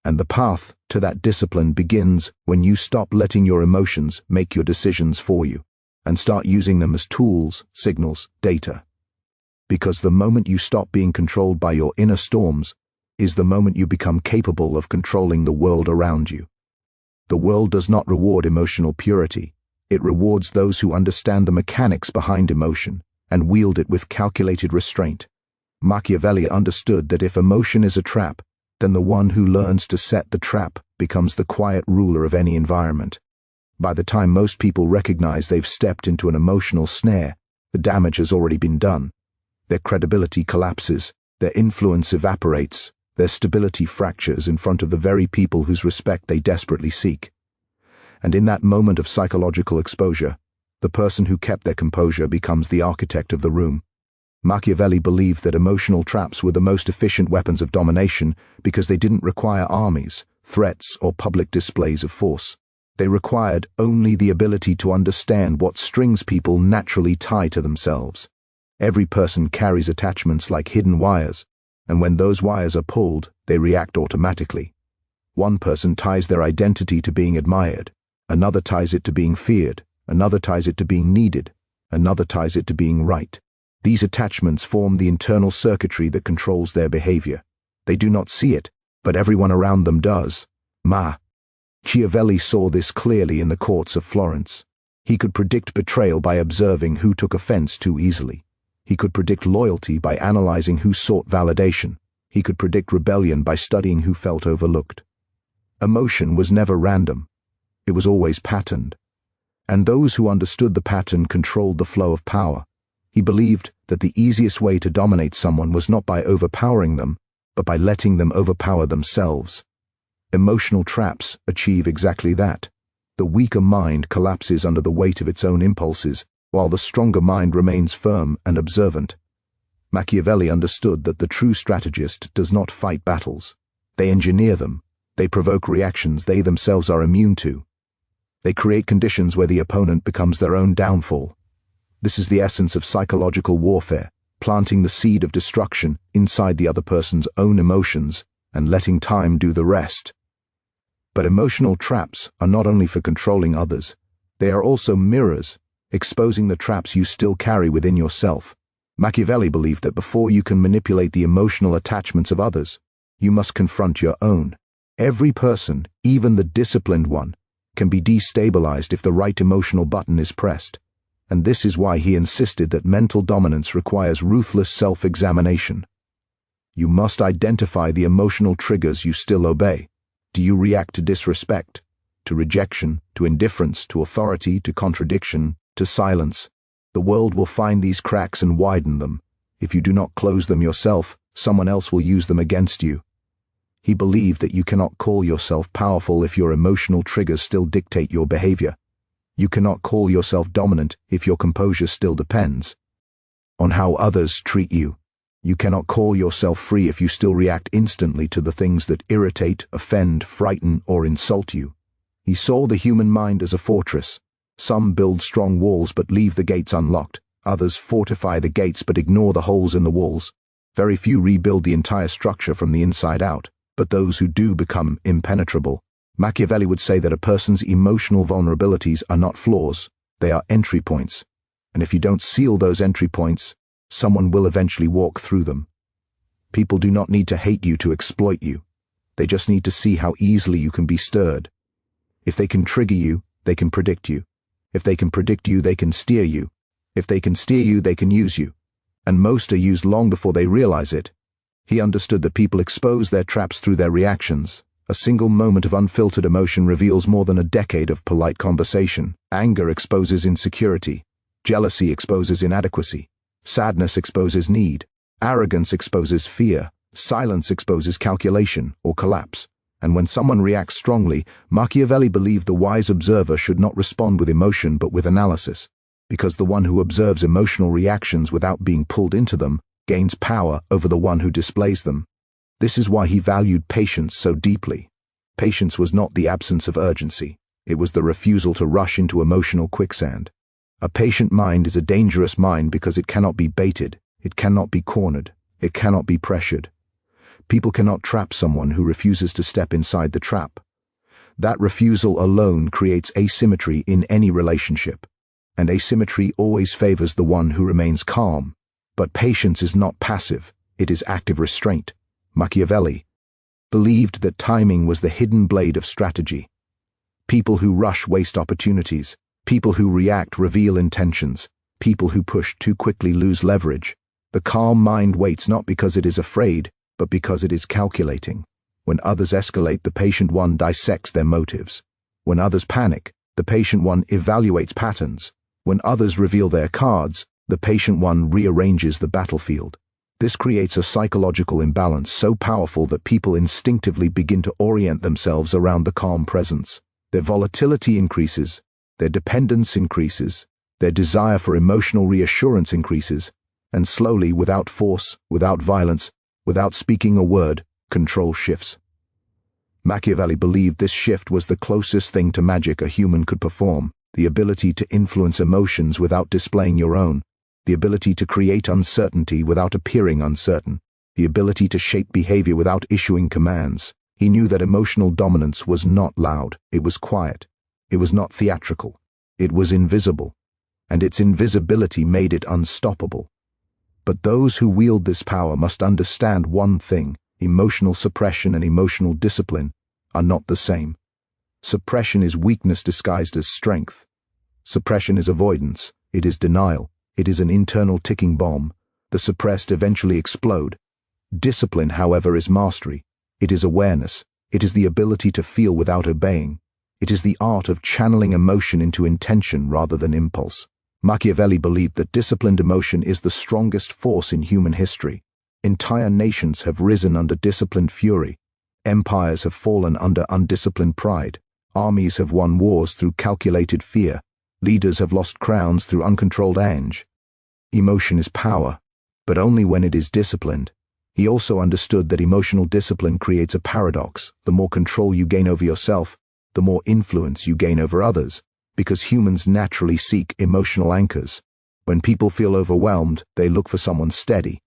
And the path to that discipline begins when you stop letting your emotions make your decisions for you, and start using them as tools, signals, data. Because the moment you stop being controlled by your inner storms is the moment you become capable of controlling the world around you. The world does not reward emotional purity. It rewards those who understand the mechanics behind emotion and wield it with calculated restraint. Machiavelli understood that if emotion is a trap, then the one who learns to set the trap becomes the quiet ruler of any environment. By the time most people recognize they've stepped into an emotional snare, the damage has already been done. Their credibility collapses, their influence evaporates, their stability fractures in front of the very people whose respect they desperately seek. And in that moment of psychological exposure, the person who kept their composure becomes the architect of the room. Machiavelli believed that emotional traps were the most efficient weapons of domination because they didn't require armies, threats, or public displays of force. They required only the ability to understand what strings people naturally tie to themselves. Every person carries attachments like hidden wires, and when those wires are pulled, they react automatically. One person ties their identity to being admired, another ties it to being feared, another ties it to being needed, another ties it to being right. These attachments form the internal circuitry that controls their behavior. They do not see it, but everyone around them does. Machiavelli saw this clearly in the courts of Florence. He could predict betrayal by observing who took offense too easily. He could predict loyalty by analyzing who sought validation. He could predict rebellion by studying who felt overlooked. Emotion was never random. It was always patterned. And those who understood the pattern controlled the flow of power. He believed that the easiest way to dominate someone was not by overpowering them, but by letting them overpower themselves. Emotional traps achieve exactly that. The weaker mind collapses under the weight of its own impulses, while the stronger mind remains firm and observant. Machiavelli understood that the true strategist does not fight battles. They engineer them. They provoke reactions they themselves are immune to. They create conditions where the opponent becomes their own downfall. This is the essence of psychological warfare, planting the seed of destruction inside the other person's own emotions and letting time do the rest. But emotional traps are not only for controlling others. They are also mirrors, exposing the traps you still carry within yourself. Machiavelli believed that before you can manipulate the emotional attachments of others, you must confront your own. Every person, even the disciplined one, can be destabilized if the right emotional button is pressed. And this is why he insisted that mental dominance requires ruthless self-examination. You must identify the emotional triggers you still obey. Do you react to disrespect, to rejection, to indifference, to authority, to contradiction, to silence? The world will find these cracks and widen them. If you do not close them yourself, someone else will use them against you. He believed that you cannot call yourself powerful if your emotional triggers still dictate your behavior. You cannot call yourself dominant if your composure still depends on how others treat you. You cannot call yourself free if you still react instantly to the things that irritate, offend, frighten, or insult you. He saw the human mind as a fortress. Some build strong walls but leave the gates unlocked. Others fortify the gates but ignore the holes in the walls. Very few rebuild the entire structure from the inside out, but those who do become impenetrable. Machiavelli would say that a person's emotional vulnerabilities are not flaws, they are entry points. And if you don't seal those entry points, someone will eventually walk through them. People do not need to hate you to exploit you. They just need to see how easily you can be stirred. If they can trigger you, they can predict you. If they can predict you, they can steer you. If they can steer you, they can use you. And most are used long before they realize it. He understood that people expose their traps through their reactions. A single moment of unfiltered emotion reveals more than a decade of polite conversation. Anger exposes insecurity. Jealousy exposes inadequacy. Sadness exposes need. Arrogance exposes fear. Silence exposes calculation or collapse. And when someone reacts strongly, Machiavelli believed the wise observer should not respond with emotion but with analysis, because the one who observes emotional reactions without being pulled into them gains power over the one who displays them. This is why he valued patience so deeply. Patience was not the absence of urgency. It was the refusal to rush into emotional quicksand. A patient mind is a dangerous mind because it cannot be baited, it cannot be cornered, it cannot be pressured. People cannot trap someone who refuses to step inside the trap. That refusal alone creates asymmetry in any relationship, and asymmetry always favors the one who remains calm. But patience is not passive, it is active restraint. Machiavelli believed that timing was the hidden blade of strategy. People who rush waste opportunities. People who react reveal intentions. People who push too quickly lose leverage. The calm mind waits not because it is afraid, but because it is calculating. When others escalate, the patient one dissects their motives. When others panic, the patient one evaluates patterns. When others reveal their cards, the patient one rearranges the battlefield. This creates a psychological imbalance so powerful that people instinctively begin to orient themselves around the calm presence. Their volatility increases, their dependence increases, their desire for emotional reassurance increases, and slowly, without force, without violence, without speaking a word, control shifts. Machiavelli believed this shift was the closest thing to magic a human could perform, the ability to influence emotions without displaying your own, the ability to create uncertainty without appearing uncertain, the ability to shape behavior without issuing commands. He knew that emotional dominance was not loud, it was quiet. It was not theatrical, it was invisible, and its invisibility made it unstoppable. But those who wield this power must understand one thing: emotional suppression and emotional discipline are not the same. Suppression is weakness disguised as strength. Suppression is avoidance, it is denial, it is an internal ticking bomb. The suppressed eventually explode. Discipline, however, is mastery. It is awareness. It is the ability to feel without obeying. It is the art of channeling emotion into intention rather than impulse. Machiavelli believed that disciplined emotion is the strongest force in human history. Entire nations have risen under disciplined fury. Empires have fallen under undisciplined pride. Armies have won wars through calculated fear. Leaders have lost crowns through uncontrolled anger. Emotion is power, but only when it is disciplined. He also understood that emotional discipline creates a paradox. The more control you gain over yourself, the more influence you gain over others, because humans naturally seek emotional anchors. When people feel overwhelmed, they look for someone steady.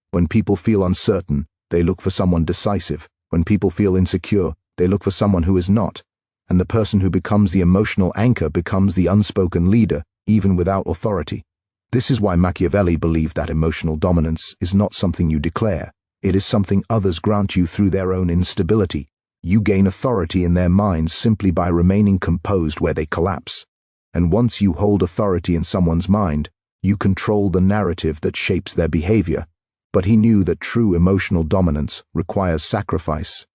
When people feel uncertain, they look for someone decisive. When people feel insecure, they look for someone who is not. And the person who becomes the emotional anchor becomes the unspoken leader, even without authority. This is why Machiavelli believed that emotional dominance is not something you declare. It is something others grant you through their own instability. You gain authority in their minds simply by remaining composed where they collapse. And once you hold authority in someone's mind, you control the narrative that shapes their behavior. But he knew that true emotional dominance requires sacrifice.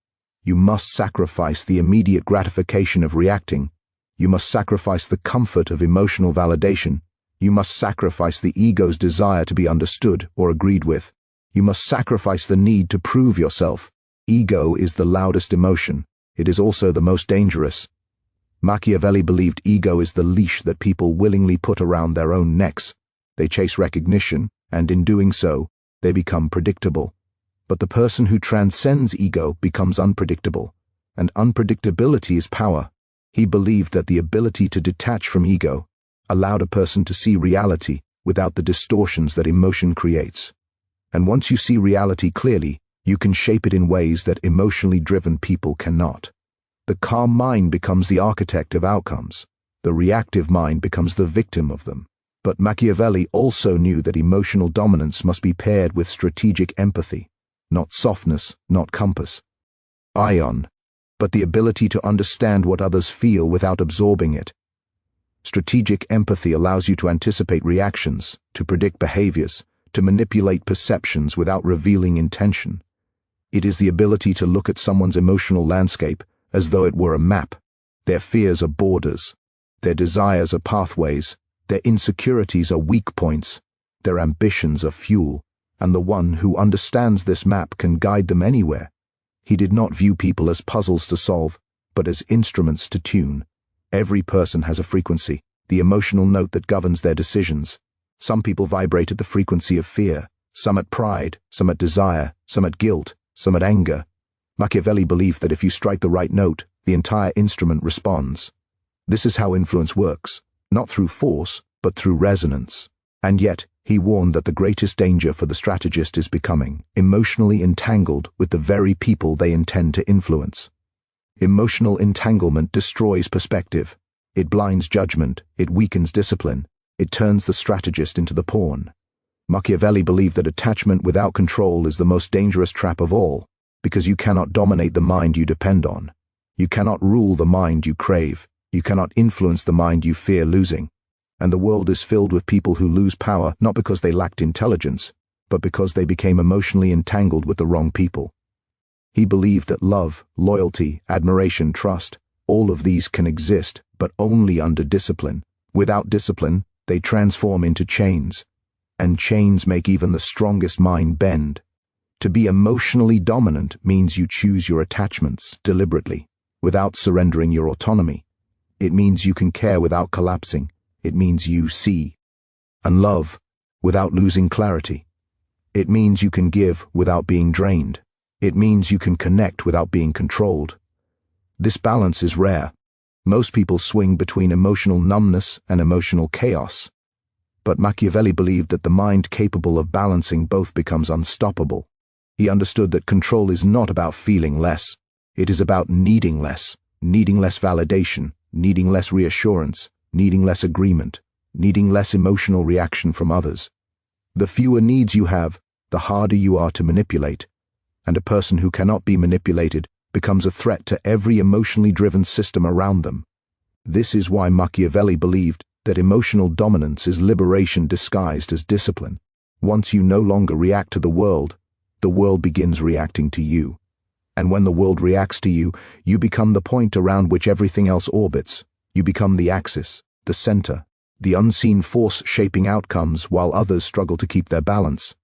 You must sacrifice the immediate gratification of reacting. You must sacrifice the comfort of emotional validation. You must sacrifice the ego's desire to be understood or agreed with. You must sacrifice the need to prove yourself. Ego is the loudest emotion. It is also the most dangerous. Machiavelli believed ego is the leash that people willingly put around their own necks. They chase recognition, and in doing so, they become predictable. But the person who transcends ego becomes unpredictable, and unpredictability is power. He believed that the ability to detach from ego allowed a person to see reality without the distortions that emotion creates. And once you see reality clearly, you can shape it in ways that emotionally driven people cannot. The calm mind becomes the architect of outcomes. The reactive mind becomes the victim of them. But Machiavelli also knew that emotional dominance must be paired with strategic empathy, not softness, not compass, ion, but the ability to understand what others feel without absorbing it. Strategic empathy allows you to anticipate reactions, to predict behaviors, to manipulate perceptions without revealing intention. It is the ability to look at someone's emotional landscape as though it were a map. Their fears are borders. Their desires are pathways. Their insecurities are weak points. Their ambitions are fuel. And the one who understands this map can guide them anywhere. He did not view people as puzzles to solve, but as instruments to tune. Every person has a frequency, the emotional note that governs their decisions. Some people vibrate at the frequency of fear, some at pride, some at desire, some at guilt, some at anger. Machiavelli believed that if you strike the right note, the entire instrument responds. This is how influence works, not through force, but through resonance. And yet, he warned that the greatest danger for the strategist is becoming emotionally entangled with the very people they intend to influence. Emotional entanglement destroys perspective. It blinds judgment, it weakens discipline, it turns the strategist into the pawn. Machiavelli believed that attachment without control is the most dangerous trap of all, because you cannot dominate the mind you depend on. You cannot rule the mind you crave. You cannot influence the mind you fear losing. And the world is filled with people who lose power not because they lacked intelligence, but because they became emotionally entangled with the wrong people. He believed that love, loyalty, admiration, trust, all of these can exist, but only under discipline. Without discipline, they transform into chains, and chains make even the strongest mind bend. To be emotionally dominant means you choose your attachments deliberately, without surrendering your autonomy. It means you can care without collapsing. It means you see and love without losing clarity. It means you can give without being drained. It means you can connect without being controlled. This balance is rare. Most people swing between emotional numbness and emotional chaos. But Machiavelli believed that the mind capable of balancing both becomes unstoppable. He understood that control is not about feeling less. It is about needing less validation, needing less reassurance, needing less agreement, needing less emotional reaction from others. The fewer needs you have, the harder you are to manipulate, and a person who cannot be manipulated becomes a threat to every emotionally driven system around them. This is why Machiavelli believed that emotional dominance is liberation disguised as discipline. Once you no longer react to the world begins reacting to you. And when the world reacts to you, you become the point around which everything else orbits. You become the axis, the center, the unseen force shaping outcomes while others struggle to keep their balance.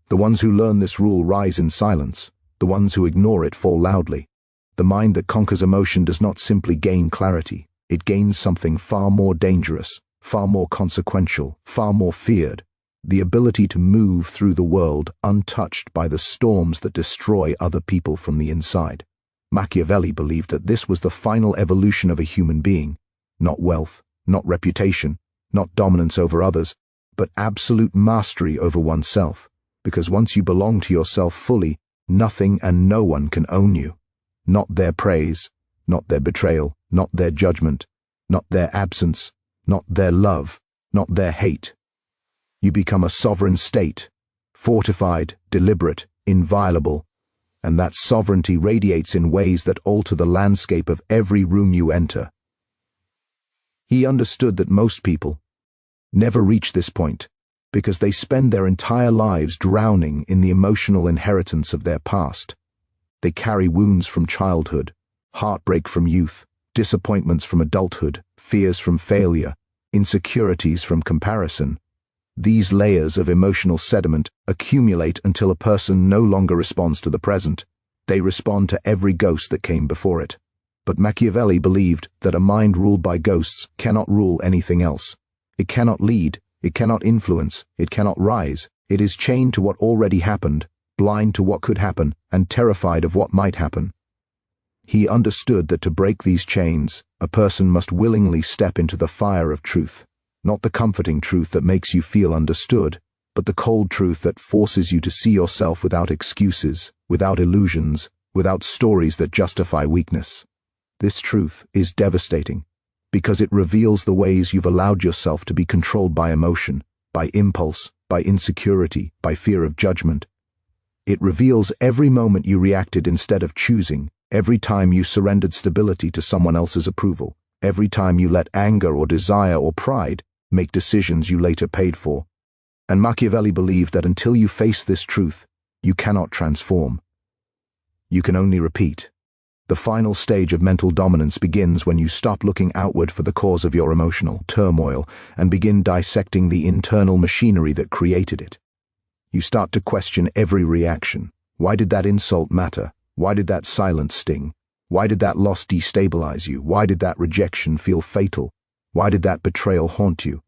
The ones who learn this rule rise in silence. The ones who ignore it fall loudly. The mind that conquers emotion does not simply gain clarity. It gains something far more dangerous, far more consequential, far more feared. The ability to move through the world untouched by the storms that destroy other people from the inside. Machiavelli believed that this was the final evolution of a human being. Not wealth, not reputation, not dominance over others, but absolute mastery over oneself. Because once you belong to yourself fully, nothing and no one can own you. Not their praise, not their betrayal, not their judgment, not their absence, not their love, not their hate. You become a sovereign state, fortified, deliberate, inviolable, and that sovereignty radiates in ways that alter the landscape of every room you enter. He understood that most people never reach this point because they spend their entire lives drowning in the emotional inheritance of their past. They carry wounds from childhood, heartbreak from youth, disappointments from adulthood, fears from failure, insecurities from comparison. These layers of emotional sediment accumulate until a person no longer responds to the present. They respond to every ghost that came before it. But Machiavelli believed that a mind ruled by ghosts cannot rule anything else. It cannot lead, it cannot influence, it cannot rise. It is chained to what already happened, blind to what could happen, and terrified of what might happen. He understood that to break these chains, a person must willingly step into the fire of truth. Not the comforting truth that makes you feel understood, but the cold truth that forces you to see yourself without excuses, without illusions, without stories that justify weakness. This truth is devastating, because it reveals the ways you've allowed yourself to be controlled by emotion, by impulse, by insecurity, by fear of judgment. It reveals every moment you reacted instead of choosing, every time you surrendered stability to someone else's approval, every time you let anger or desire or pride make decisions you later paid for. And Machiavelli believed that until you face this truth, you cannot transform. You can only repeat. The final stage of mental dominance begins when you stop looking outward for the cause of your emotional turmoil and begin dissecting the internal machinery that created it. You start to question every reaction. Why did that insult matter? Why did that silence sting? Why did that loss destabilize you? Why did that rejection feel fatal? Why did that betrayal haunt you?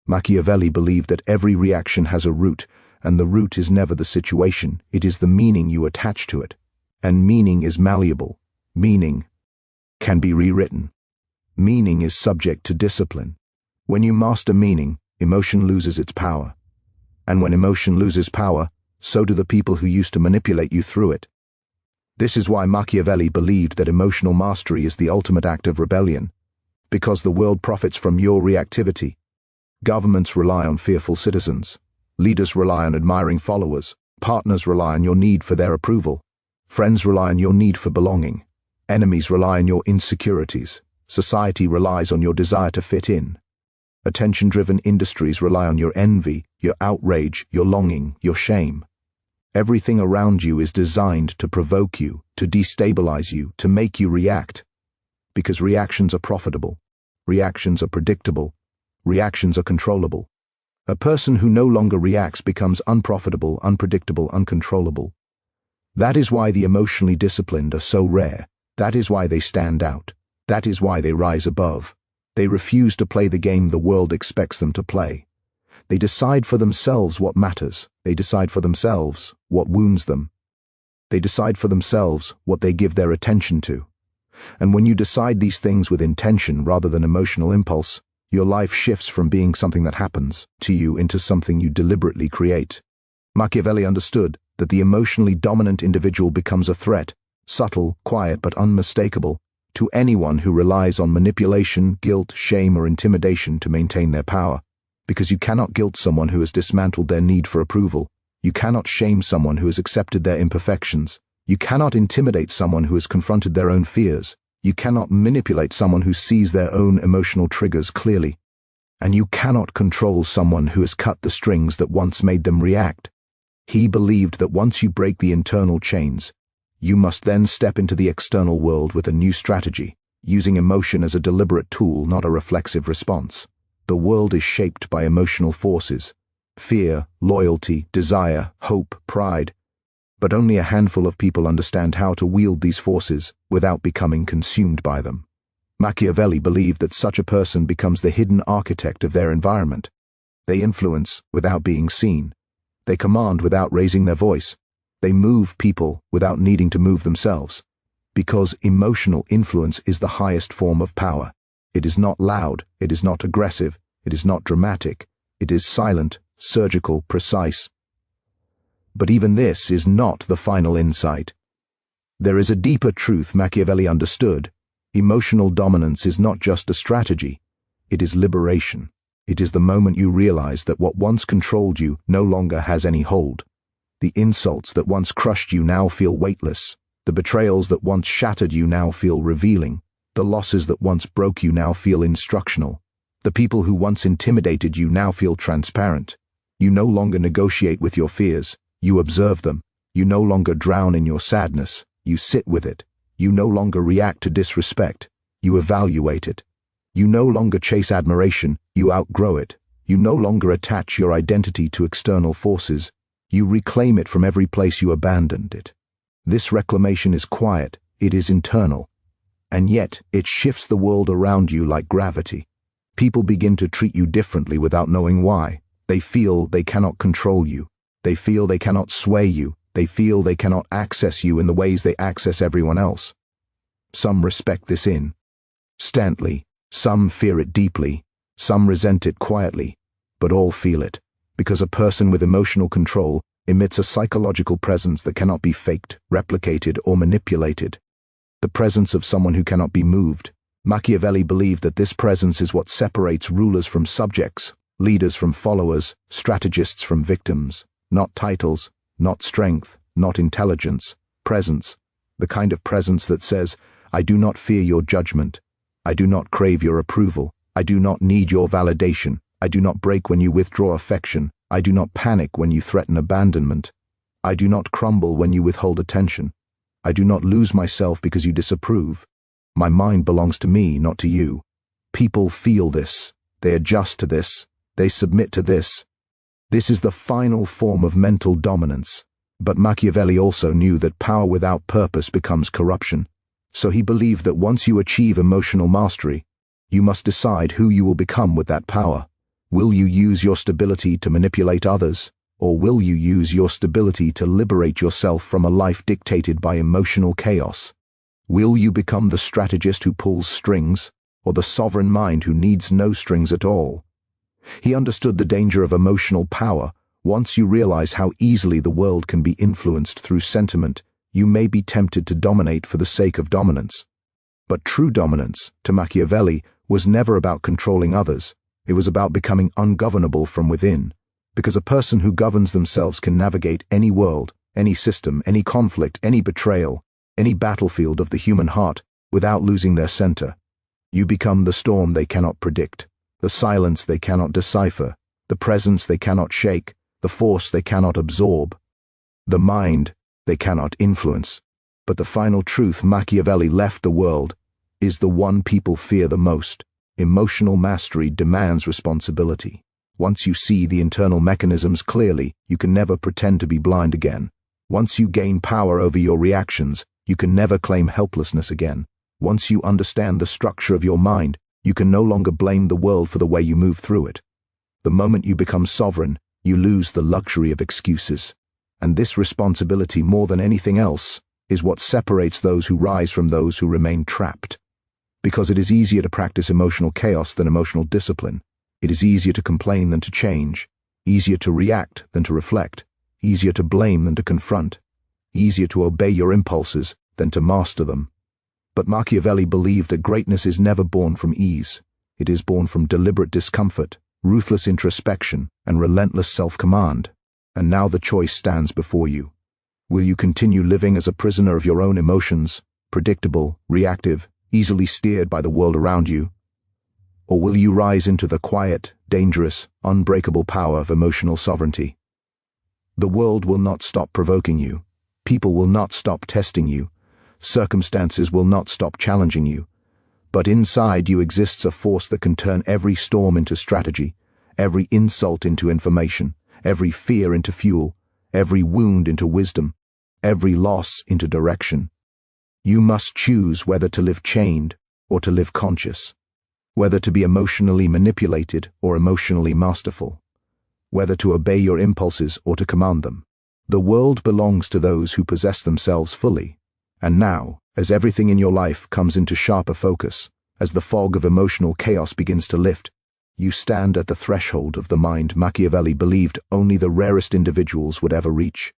Machiavelli believed that every reaction has a root, and the root is never the situation, it is the meaning you attach to it. And meaning is malleable. Meaning can be rewritten. Meaning is subject to discipline. When you master meaning, emotion loses its power. And when emotion loses power, so do the people who used to manipulate you through it. This is why Machiavelli believed that emotional mastery is the ultimate act of rebellion, because the world profits from your reactivity. Governments rely on fearful citizens. Leaders rely on admiring followers. Partners rely on your need for their approval. Friends rely on your need for belonging. Enemies rely on your insecurities. Society relies on your desire to fit in. Attention-driven industries rely on your envy, your outrage, your longing, your shame. Everything around you is designed to provoke you, to destabilize you, to make you react. Because reactions are profitable. Reactions are predictable. Reactions are controllable. A person who no longer reacts becomes unprofitable, unpredictable, uncontrollable. That is why the emotionally disciplined are so rare. That is why they stand out. That is why they rise above. They refuse to play the game the world expects them to play. They decide for themselves what matters. They decide for themselves what wounds them. They decide for themselves what they give their attention to. And when you decide these things with intention rather than emotional impulse, your life shifts from being something that happens to you into something you deliberately create. Machiavelli understood that the emotionally dominant individual becomes a threat, subtle, quiet, but unmistakable, to anyone who relies on manipulation, guilt, shame, or intimidation to maintain their power. Because you cannot guilt someone who has dismantled their need for approval. You cannot shame someone who has accepted their imperfections. You cannot intimidate someone who has confronted their own fears. You cannot manipulate someone who sees their own emotional triggers clearly. And you cannot control someone who has cut the strings that once made them react. He believed that once you break the internal chains, you must then step into the external world with a new strategy, using emotion as a deliberate tool, not a reflexive response. The world is shaped by emotional forces: fear, loyalty, desire, hope, pride. But only a handful of people understand how to wield these forces without becoming consumed by them. Machiavelli believed that such a person becomes the hidden architect of their environment. They influence without being seen. They command without raising their voice. They move people without needing to move themselves. Because emotional influence is the highest form of power. It is not loud, it is not aggressive, it is not dramatic, it is silent, surgical, precise. But even this is not the final insight. There is a deeper truth Machiavelli understood. Emotional dominance is not just a strategy, it is liberation. It is the moment you realize that what once controlled you no longer has any hold. The insults that once crushed you now feel weightless. The betrayals that once shattered you now feel revealing. The losses that once broke you now feel instructional. The people who once intimidated you now feel transparent. You no longer negotiate with your fears. You observe them. You no longer drown in your sadness. You sit with it. You no longer react to disrespect. You evaluate it. You no longer chase admiration. You outgrow it. You no longer attach your identity to external forces. You reclaim it from every place you abandoned it. This reclamation is quiet. It is internal. And yet, it shifts the world around you like gravity. People begin to treat you differently without knowing why. They feel they cannot control you. They feel they cannot sway you. They feel they cannot access you in the ways they access everyone else. Some respect this instantly. Some fear it deeply. Some resent it quietly. But all feel it, because a person with emotional control emits a psychological presence that cannot be faked, replicated, or manipulated. The presence of someone who cannot be moved. Machiavelli believed that this presence is what separates rulers from subjects, leaders from followers, strategists from victims. Not titles, not strength, not intelligence, presence. The kind of presence that says, I do not fear your judgment. I do not crave your approval. I do not need your validation. I do not break when you withdraw affection. I do not panic when you threaten abandonment. I do not crumble when you withhold attention. I do not lose myself because you disapprove. My mind belongs to me, not to you. People feel this. They adjust to this. They submit to this. This is the final form of mental dominance. But Machiavelli also knew that power without purpose becomes corruption. So he believed that once you achieve emotional mastery, you must decide who you will become with that power. Will you use your stability to manipulate others? Or will you use your stability to liberate yourself from a life dictated by emotional chaos? Will you become the strategist who pulls strings, or the sovereign mind who needs no strings at all? He understood the danger of emotional power. Once you realize how easily the world can be influenced through sentiment, you may be tempted to dominate for the sake of dominance. But true dominance, to Machiavelli, was never about controlling others. It was about becoming ungovernable from within. Because a person who governs themselves can navigate any world, any system, any conflict, any betrayal, any battlefield of the human heart without losing their center. You become the storm they cannot predict, the silence they cannot decipher, the presence they cannot shake, the force they cannot absorb, the mind they cannot influence. But the final truth Machiavelli left the world is the one people fear the most. Emotional mastery demands responsibility. Once you see the internal mechanisms clearly, you can never pretend to be blind again. Once you gain power over your reactions, you can never claim helplessness again. Once you understand the structure of your mind, you can no longer blame the world for the way you move through it. The moment you become sovereign, you lose the luxury of excuses. And this responsibility, more than anything else, is what separates those who rise from those who remain trapped. Because it is easier to practice emotional chaos than emotional discipline. It is easier to complain than to change, easier to react than to reflect, easier to blame than to confront, easier to obey your impulses than to master them. But Machiavelli believed that greatness is never born from ease. It is born from deliberate discomfort, ruthless introspection, and relentless self-command. And now the choice stands before you. Will you continue living as a prisoner of your own emotions, predictable, reactive, easily steered by the world around you? Or will you rise into the quiet, dangerous, unbreakable power of emotional sovereignty? The world will not stop provoking you. People will not stop testing you. Circumstances will not stop challenging you. But inside you exists a force that can turn every storm into strategy, every insult into information, every fear into fuel, every wound into wisdom, every loss into direction. You must choose whether to live chained or to live conscious. Whether to be emotionally manipulated or emotionally masterful, whether to obey your impulses or to command them. The world belongs to those who possess themselves fully. And now, as everything in your life comes into sharper focus, as the fog of emotional chaos begins to lift, you stand at the threshold of the mind Machiavelli believed only the rarest individuals would ever reach.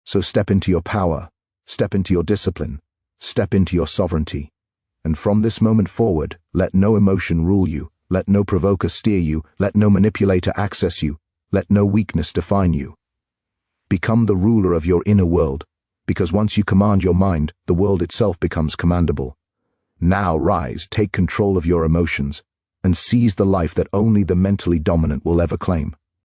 So step into your power, step into your discipline, step into your sovereignty. And from this moment forward, let no emotion rule you, let no provoker steer you, let no manipulator access you, let no weakness define you. Become the ruler of your inner world, because once you command your mind, the world itself becomes commandable. Now rise, take control of your emotions, and seize the life that only the mentally dominant will ever claim.